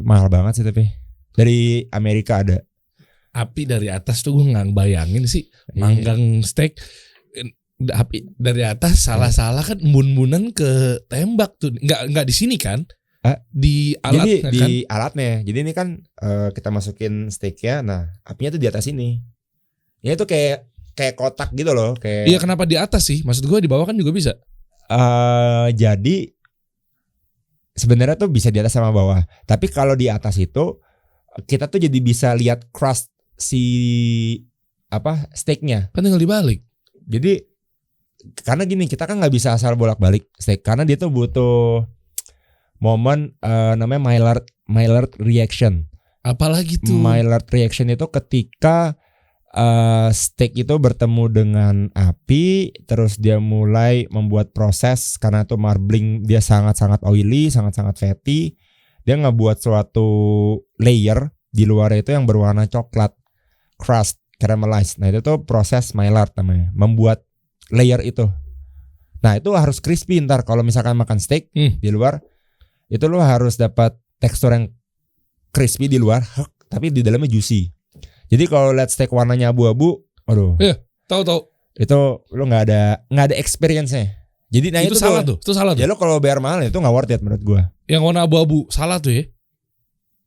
mahal banget sih tapi. Dari Amerika ada. Api dari atas tuh gue gak bayangin sih. Manggang steak. Api dari atas salah-salah kan embun-embunan ke tembak tuh. Nggak di sini kan? Di alatnya kan? Di alatnya. Jadi ini kan kita masukin steaknya. Nah apinya tuh di atas ini. Ya itu kayak kotak gitu loh. Iya kenapa di atas sih? Maksud gue di bawah kan juga bisa. Jadi sebenarnya tuh bisa di atas sama bawah. Tapi kalau di atas itu kita tuh jadi bisa lihat crust si steaknya. Kan tinggal dibalik. Jadi karena gini, kita kan nggak bisa asal bolak-balik steak karena dia tuh butuh momen namanya Maillard reaction. Apalagi tuh? Maillard reaction itu ketika steak itu bertemu dengan api, terus dia mulai membuat proses karena itu marbling, dia sangat-sangat oily, sangat-sangat fatty. Dia ngebuat suatu layer di luar itu yang berwarna coklat, crust, caramelized. Nah itu tuh proses Maillard namanya, membuat layer itu. Nah itu harus crispy ntar kalau misalkan makan steak di luar, itu lo harus dapat tekstur yang crispy di luar, tapi di dalamnya juicy. Jadi kalau lihat steak warnanya abu-abu, aduh. Iya, tahu. Itu lo nggak ada experience-nya. Jadi nah itu salah tuh. Ya lo kalau bayar mahal itu nggak worth it menurut gua. Yang warna abu-abu salah tuh ya.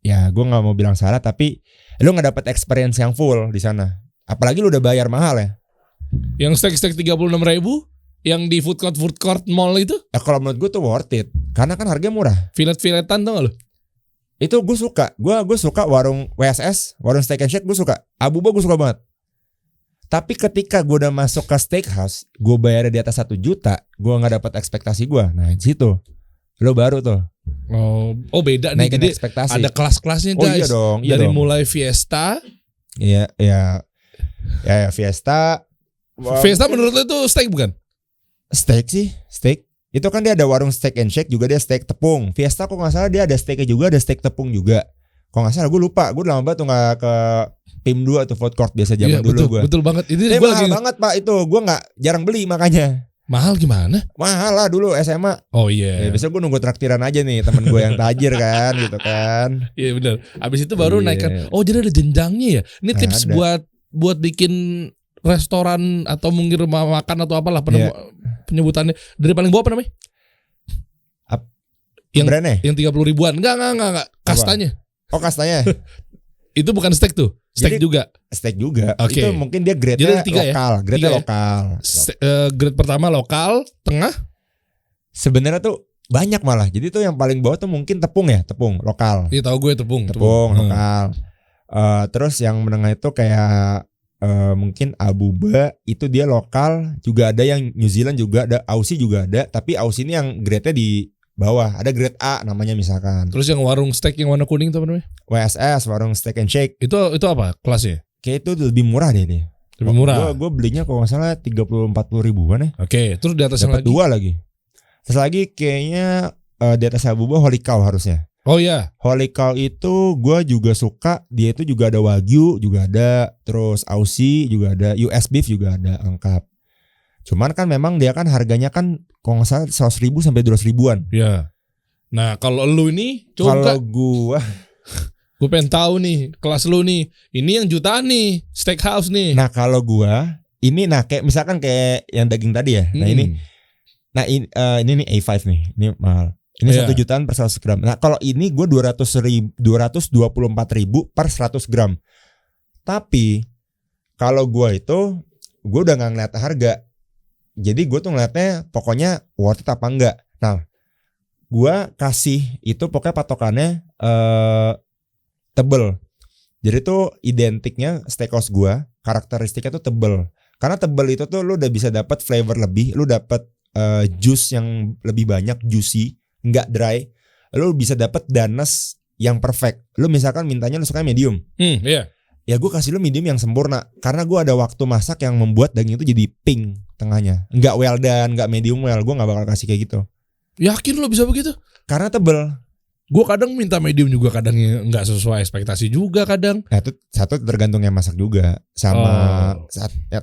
Ya gua nggak mau bilang salah, tapi lo nggak dapat experience yang full di sana. Apalagi lo udah bayar mahal ya. Yang steak 36.000 yang di food court mall itu? Ya kalau menurut gua tuh worth it, karena kan harganya murah. Filet-filetan tuh nggak lo? Itu gue suka. Gue suka warung WSS, warung Steak and Shake gue suka. Abu-abu gue suka banget. Tapi ketika gue udah masuk ke steakhouse, gue bayar di atas 1 juta, gue nggak dapat ekspektasi gue. Nah di situ lo baru tuh. Oh beda nih. Jadi ekspektasi. ada kelas-kelasnya guys. Iya dong. Dari mulai Fiesta. Iya Fiesta. Fiesta menurut lo itu steak bukan? Steak sih, steak. Itu kan dia ada warung Steak and Shake juga, dia steak tepung. Fiesta kok nggak salah dia ada steaknya juga, ada steak tepung juga. Kok nggak salah, gue lupa. Gue lama banget tuh nggak ke PIM 2 atau food court biasa zaman dulu gue. Betul banget. Ini mahal banget pak itu. Gue nggak jarang beli makanya. Mahal gimana? Mahal lah dulu SMA. Oh iya. Ya, biasanya gue nunggu traktiran aja nih temen gue yang tajir kan gitu kan. Iya benar. Abis itu baru naikkan. Oh jadi ada jenjangnya ya. Ini tips buat bikin restoran atau mungkin rumah makan atau apalah penyebutannya. Dari paling bawah apa namanya? Yang 30 ribuan. Enggak. Kastanya. Oh kastanya. Itu bukan steak tuh. Steak juga. Steak juga. Okay. Itu mungkin dia grade-nya lokal. Ya? Grade-nya lokal. Grade pertama lokal, tengah. Sebenarnya tuh banyak malah. Jadi tuh yang paling bawah tuh mungkin tepung lokal. Iya tahu gue tepung lokal. Terus yang menengah itu kayak mungkin Abuba, itu dia lokal. Juga ada yang New Zealand juga ada, Aussie juga ada. Tapi Aussie ini yang grade-nya di bawah. Ada grade A namanya misalkan. Terus yang warung steak yang warna kuning itu apa namanya? WSS, warung Steak and Shake. Itu apa kelasnya? Kayak itu lebih murah deh. Lebih murah. Gue belinya kalau nggak salah 30-40 ribuan ya. Oke. Terus di atas yang lagi? 2 lagi. Terus lagi kayaknya di atas Abuba Holy Cow harusnya. Oh iya. Holy Cow itu gue juga suka. Dia itu juga ada Wagyu juga ada. Terus Aussie juga ada. US Beef juga ada lengkap. Cuman kan memang dia kan harganya kan kalau nggak salah 100 ribu sampai 200 ribuan. Iya. Nah kalau lu ini coba. Kalau gue pengen tahu nih kelas lu nih. Ini yang jutaan nih steakhouse nih. Nah kalau gue ini kayak misalkan kayak yang daging tadi ya. Nah ini. Nah ini nih A5 nih. Ini mahal. Ini 1 jutaan per 100 gram. Nah kalau ini gue 224 ribu per 100 gram. Tapi kalau gue itu gue udah gak ngeliat harga. Jadi gue tuh ngeliatnya pokoknya worth it apa enggak. Nah gue kasih itu pokoknya patokannya tebel. Jadi tuh identiknya steakhouse gue karakteristiknya tuh tebel. Karena tebel itu tuh lu udah bisa dapat flavor lebih. Lu dapat juice yang lebih banyak, juicy, nggak dry. Lu bisa dapat danes yang perfect. Lu misalkan mintanya lu suka medium. Iya. Ya gue kasih lu medium yang sempurna. Karena gue ada waktu masak yang membuat daging itu jadi pink tengahnya. Nggak well done, nggak medium well. Gue nggak bakal kasih kayak gitu. Yakin lo bisa begitu? Karena tebel. Gue kadang minta medium juga, kadang nggak sesuai ekspektasi juga kadang. Nah itu satu tergantung yang masak juga. Sama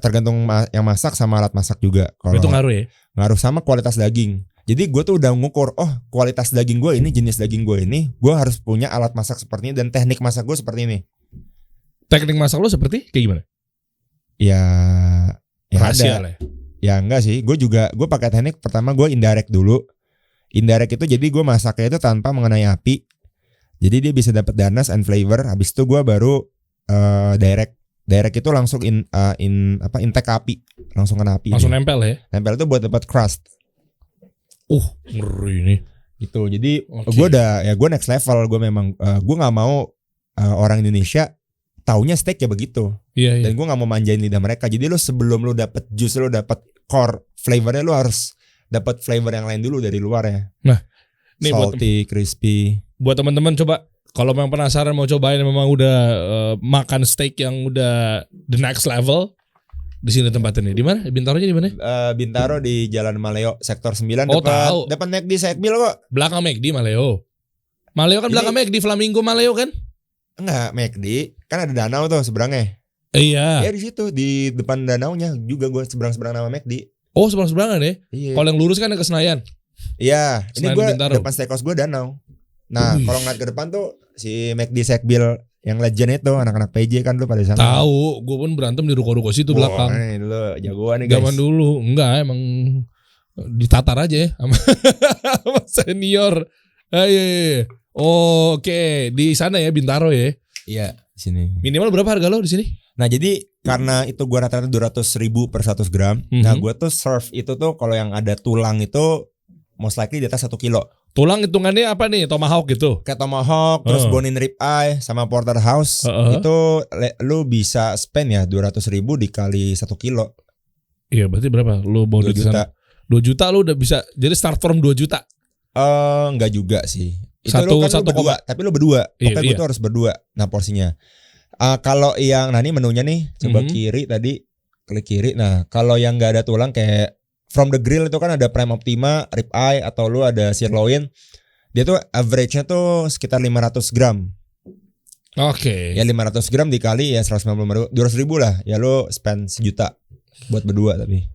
tergantung yang masak sama alat masak juga. Kalau itu ngaruh ya? Ngaruh sama kualitas daging. Jadi gue tuh udah ngukur, kualitas daging gue ini, jenis daging gue ini, gue harus punya alat masak seperti ini dan teknik masak gue seperti ini. Teknik masak lo seperti kayak gimana? Ya rahasia ada. Lah. Ya enggak sih, gue pakai teknik pertama gue indirect dulu. Indirect itu jadi gue masaknya itu tanpa mengenai api. Jadi dia bisa dapat danas and flavor. Habis itu gue baru direct. Direct itu langsung intake api, langsung kena api. Langsung nempel ya? Nempel itu buat dapat crust. Ngeri nih. Gitu. Jadi gue next level. Gue memang gue nggak mau orang Indonesia taunya steak ya begitu. Iya. Dan gue nggak mau manjain lidah mereka. Jadi lo sebelum lo dapet juice, lo dapet core flavornya, lo harus dapat flavor yang lain dulu dari luar ya. Nah, nih salty, crispy. Buat teman-teman coba kalau memang penasaran mau cobain memang udah makan steak yang udah the next level, di sini tempatnya nih. Di mana? Bintaronya di mana? Bintaro di Jalan Maleo sektor 9 tahu. Depan McD Sekbil kok. Belakang McD Maleo. Maleo kan belakang McD Flamingo Maleo kan? Enggak, McD kan ada danau tuh seberangnya. Iya. Ya di situ di depan danaunya juga gue seberang-seberang nama McD. Oh, seberang-seberangan ya? Iya. Kalau yang lurus kan ke Senayan. Iya, ini gue depan steakhouse gue danau. Nah, kalau ngeliat ke depan tuh si McD Sekbil yang legend itu, anak-anak PJ kan lu pada sana. Tahu, gue pun berantem di ruko-ruko situ belakang. Nih lu jagoan nih guys. Zaman dulu, enggak emang ditatar aja ya sama senior. Iya. Oke, di sana ya Bintaro ya. Iya, di sini. Minimal berapa harga lo di sini? Nah jadi karena itu gue rata-rata 200.000 per 100 gram. Nah gue tuh serve itu tuh kalau yang ada tulang itu most likely di atas 1 kilo. Tulang hitungannya apa nih? Tomahawk gitu? Kayak tomahawk, terus bone-in rib eye sama porterhouse. Itu lu bisa spend ya 200.000 dikali 1 kilo. Iya berarti berapa? Lu bawa 2 juta. 2 juta lu udah bisa. Jadi start from 2 juta? Enggak juga sih. Itu satu lu berdua, tapi lu berdua. Pokoknya gue tuh harus berdua. Nah porsinya. Kalau yang ini menunya nih, coba kiri tadi, klik kiri. Nah kalau yang nggak ada tulang kayak from the grill itu kan ada prime optima, rib eye atau lu ada sirloin. Dia tuh average-nya tuh sekitar 500 gram. Oke. Ya 500 gram dikali ya 200.000 lah. Ya lu spend 1 juta buat berdua tapi.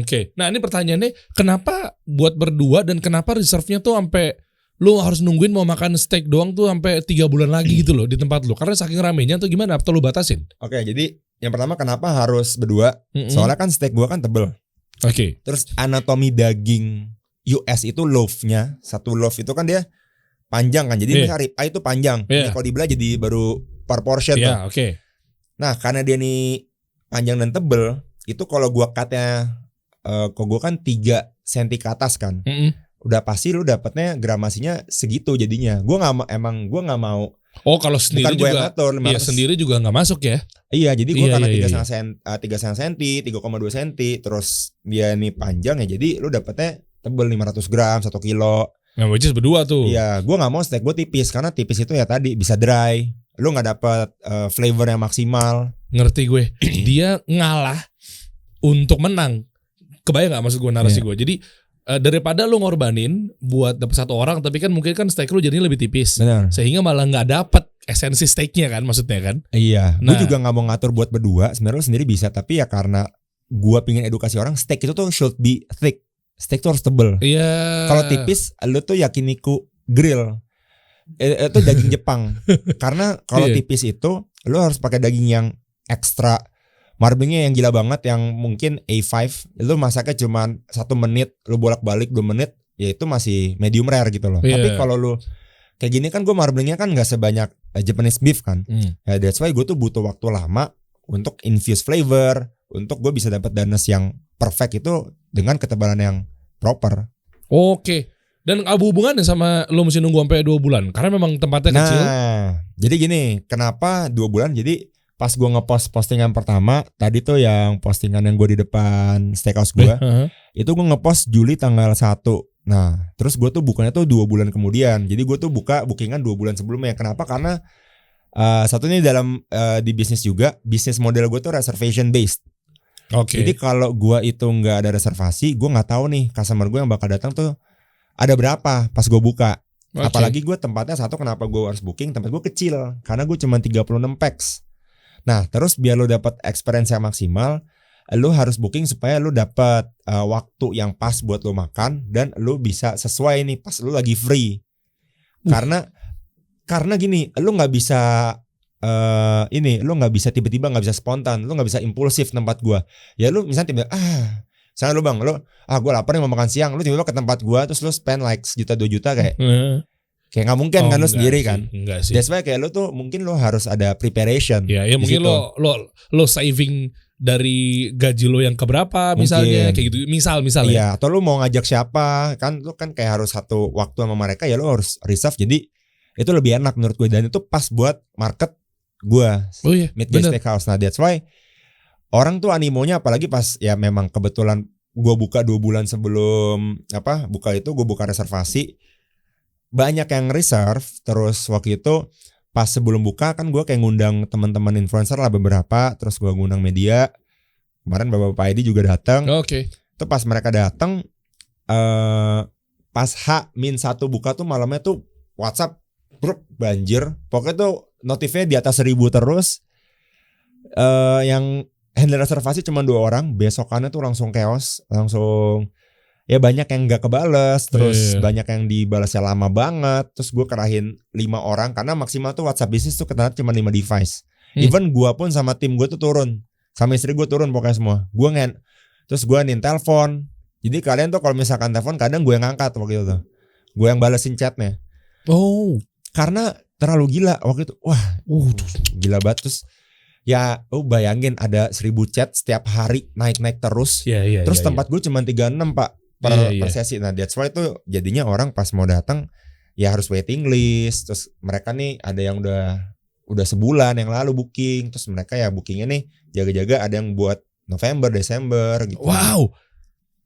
Oke. Nah ini pertanyaannya, kenapa buat berdua dan kenapa reserve-nya tuh sampai lu harus nungguin mau makan steak doang tuh sampai 3 bulan lagi gitu loh di tempat lu? Karena saking ramenya tuh gimana? Atau lu batasin? Oke, jadi yang pertama kenapa harus berdua? Soalnya kan steak gua kan tebel. Oke. Terus anatomi daging US itu loaf-nya, satu loaf itu kan dia panjang kan. Jadi misalnya rib eye itu panjang. Ini kalau dibelah jadi baru per portion tuh. Oke. Nah, karena dia nih panjang dan tebel, itu kalau gua cut-nya kalau gua kan 3 cm ke atas kan. Udah pasti lu dapatnya gramasinya segitu jadinya. Gua nggak mau. Oh kalau sendiri juga. Ngatur, iya sendiri juga nggak masuk ya. Iya jadi gue karena 3,5 cm, 3,2 cm, terus dia nih panjang ya. Jadi lu dapatnya tebel 500 gram 1 kilo. Nah which is berdua tuh. Iya gue nggak mau steak gue tipis. Karena tipis itu ya tadi bisa dry. Lu nggak dapet flavor yang maksimal. Ngerti gue. Dia ngalah untuk menang. Kebayang nggak maksud gue narasi gue. Jadi daripada lu ngorbanin buat dapet 1 orang, tapi kan mungkin kan steak lu jadinya lebih tipis. Benar. Sehingga malah nggak dapet esensi steaknya kan maksudnya kan. Iya. Gue juga nggak mau ngatur buat berdua. Sebenarnya lu sendiri bisa, tapi ya karena gue pingin edukasi orang, steak itu tuh should be thick. Steak tuh harus tebel. Iya. Kalau tipis, lu tuh yakiniku grill. Itu daging Jepang. Karena kalau tipis itu lu harus pakai daging yang ekstra. Marblingnya yang gila banget, yang mungkin A5, lu masaknya cuma 1 menit, lu bolak-balik 2 menit, ya itu masih medium rare gitu loh. Tapi kalau lu kayak gini kan gue marblingnya kan gak sebanyak Japanese beef kan. Ya that's why gue tuh butuh waktu lama untuk infuse flavor, untuk gue bisa dapat danes yang perfect itu dengan ketebalan yang proper. Oke. Dan apa hubungannya sama lu mesti nunggu sampai 2 bulan? Karena memang tempatnya kecil. Nah, jadi gini, kenapa 2 bulan? Jadi pas gue ngepost postingan pertama tadi tuh yang postingan yang gue di depan steakhouse gue, itu gue ngepost Juli tanggal 1. Nah terus gue tuh bukanya tuh 2 bulan kemudian. Jadi gue tuh buka bookingan 2 bulan sebelumnya. Kenapa? Karena satunya dalam di bisnis juga, bisnis model gue tuh reservation based. Jadi kalau gue itu nggak ada reservasi, gue nggak tahu nih customer gue yang bakal datang tuh ada berapa pas gue buka. Apalagi gue tempatnya satu, kenapa gue harus booking? Tempat gue kecil karena gue cuma 36 packs. Nah terus biar lo dapat experience yang maksimal, lo harus booking supaya lo dapat waktu yang pas buat lo makan dan lo bisa sesuai nih pas lo lagi free. Karena gini, lo nggak bisa lo nggak bisa tiba-tiba, nggak bisa spontan, lo nggak bisa impulsif tempat gua. Ya lo misalnya tiba misalnya lo bang, gue lapar nih mau makan siang, lo tiba-tiba ke tempat gua terus lo spend like 1 juta 2 juta kayak Kayak nggak mungkin kan lo sendiri kan. Enggak sih. That's why kayak lo tuh mungkin lo harus ada preparation. Ya mungkin lo saving dari gaji lo yang keberapa misalnya kayak gitu. Misal ya. Iya, atau lo mau ngajak siapa kan lo kan kayak harus satu waktu sama mereka ya lo harus reserve. Jadi itu lebih enak menurut gue dan itu pas buat market gue. Oh iya, Midgate Steakhouse. Nah, that's why orang tuh animonya apalagi pas ya memang kebetulan gue buka 2 bulan sebelum buka itu gue buka reservasi. Banyak yang reserve. Terus waktu itu pas sebelum buka kan gue kayak ngundang teman-teman influencer lah beberapa. Terus gue ngundang media. Kemarin Bapak ID juga datang. Oke. Itu pas mereka datang pas H-1 buka tuh malamnya tuh WhatsApp banjir. Pokoknya tuh notifnya di atas 1000 terus. Yang handle reservasi cuma 2 orang. Besokannya tuh langsung chaos. Langsung ya banyak yang gak kebales. Terus banyak yang dibalasnya lama banget. Terus gue kerahin 5 orang. Karena maksimal tuh WhatsApp bisnis tuh keternyata cuma 5 device. Even gue pun sama tim gue tuh turun. Sama istri gue turun pokoknya semua. Terus gue telepon. Jadi kalian tuh kalau misalkan telepon kadang gue yang ngangkat waktu itu. Gue yang balesin chatnya. Oh. Karena terlalu gila waktu itu. Wah gila banget. Terus ya bayangin ada 1000 chat setiap hari naik-naik terus. Terus tempat gue cuma 36 pak per sesi. Nah that's why itu jadinya orang pas mau datang ya harus waiting list. Terus mereka nih ada yang udah sebulan yang lalu booking. Terus mereka ya bookingnya nih jaga-jaga ada yang buat November, Desember gitu. Wow,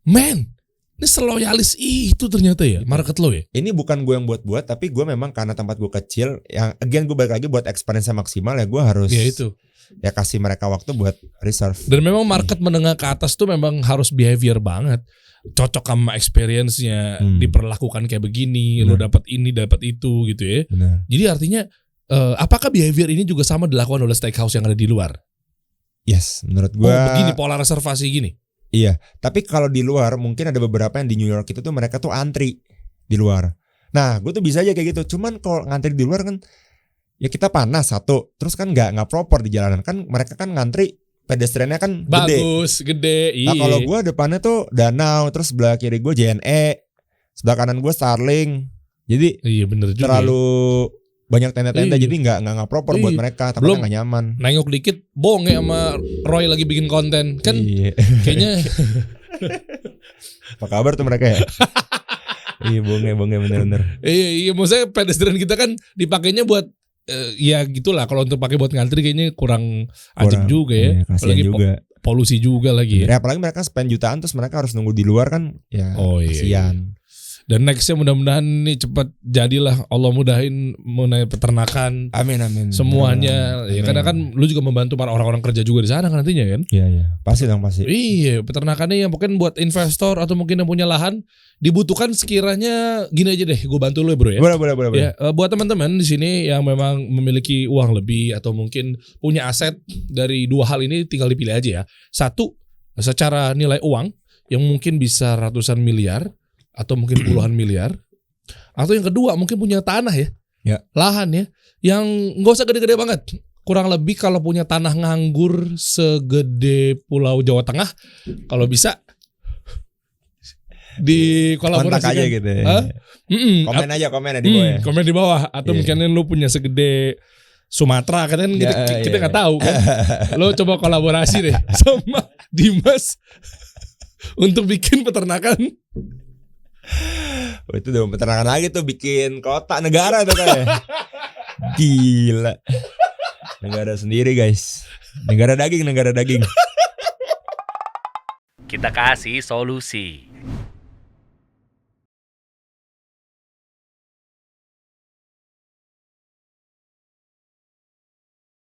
man, ini seloyalis itu ternyata ya market lo ya. Ini bukan gue yang buat-buat, tapi gue memang karena tempat gue kecil. Yang again gue balik lagi buat experience maksimal ya gue harus. Ya itu. Ya kasih mereka waktu buat reserve. Dan memang market menengah ke atas tuh memang harus behavior banget. Cocok sama experience-nya, diperlakukan kayak begini, lo dapat ini, dapat itu gitu ya. Benar. Jadi artinya apakah behavior ini juga sama dilakukan oleh steakhouse yang ada di luar? Yes, menurut gue. Begini pola reservasi gini. Iya, tapi kalau di luar mungkin ada beberapa yang di New York itu tuh mereka tuh antri di luar. Nah, gue tuh bisa aja kayak gitu. Cuman kalau ngantri di luar kan ya kita panas satu, terus kan nggak proper di jalanan kan mereka kan ngantri pedestriannya kan bagus, gede. Nah kalau gue depannya tuh danau, terus sebelah kiri gue JNE, sebelah kanan gue Starling. Jadi bener juga. Terlalu banyak tenda-tenda jadi nggak proper buat mereka, tapi nggak nyaman. Nengok dikit, bonge sama Roy lagi bikin konten kan? Kayaknya. Apa kabar tuh mereka ya? bonge bener-bener. Iya, maksudnya pedestrian kita kan dipakainya buat ya gitulah, kalau untuk pakai buat ngantri kayaknya kurang ajib juga ya. Apalagi juga. Polusi juga lagi ya. Apalagi mereka spend jutaan terus mereka harus nunggu di luar kan ya. Kasian. Dan nextnya mudah-mudahan nih cepat jadilah, Allah mudahin mengenai peternakan. Amin. Semuanya. Ya karena kan lu juga membantu para orang-orang kerja juga di sana kan nantinya kan. Iya. Pasti. Iya, peternakannya yang mungkin buat investor atau mungkin yang punya lahan dibutuhkan sekiranya gini aja deh, gue bantu lu ya bro ya. Boleh. Ya, buat teman-teman di sini yang memang memiliki uang lebih atau mungkin punya aset dari 2 hal ini tinggal dipilih aja ya. 1, secara nilai uang yang mungkin bisa ratusan miliar atau mungkin puluhan miliar. Atau yang kedua mungkin punya tanah ya. Lahan ya, yang nggak usah gede-gede banget. Kurang lebih kalau punya tanah nganggur segede Pulau Jawa Tengah, kalau bisa di kolaborasi aja gitu ya. Komen aja di bawah ya. Komen di bawah. Atau mungkin lu punya segede Sumatera kan kita nggak tahu kan. Lo coba kolaborasi deh sama Dimas untuk bikin peternakan. Itu udah peternakan lagi tuh, bikin kota negara tuh kayak. Gila. Negara sendiri guys. Negara daging. Kita kasih solusi.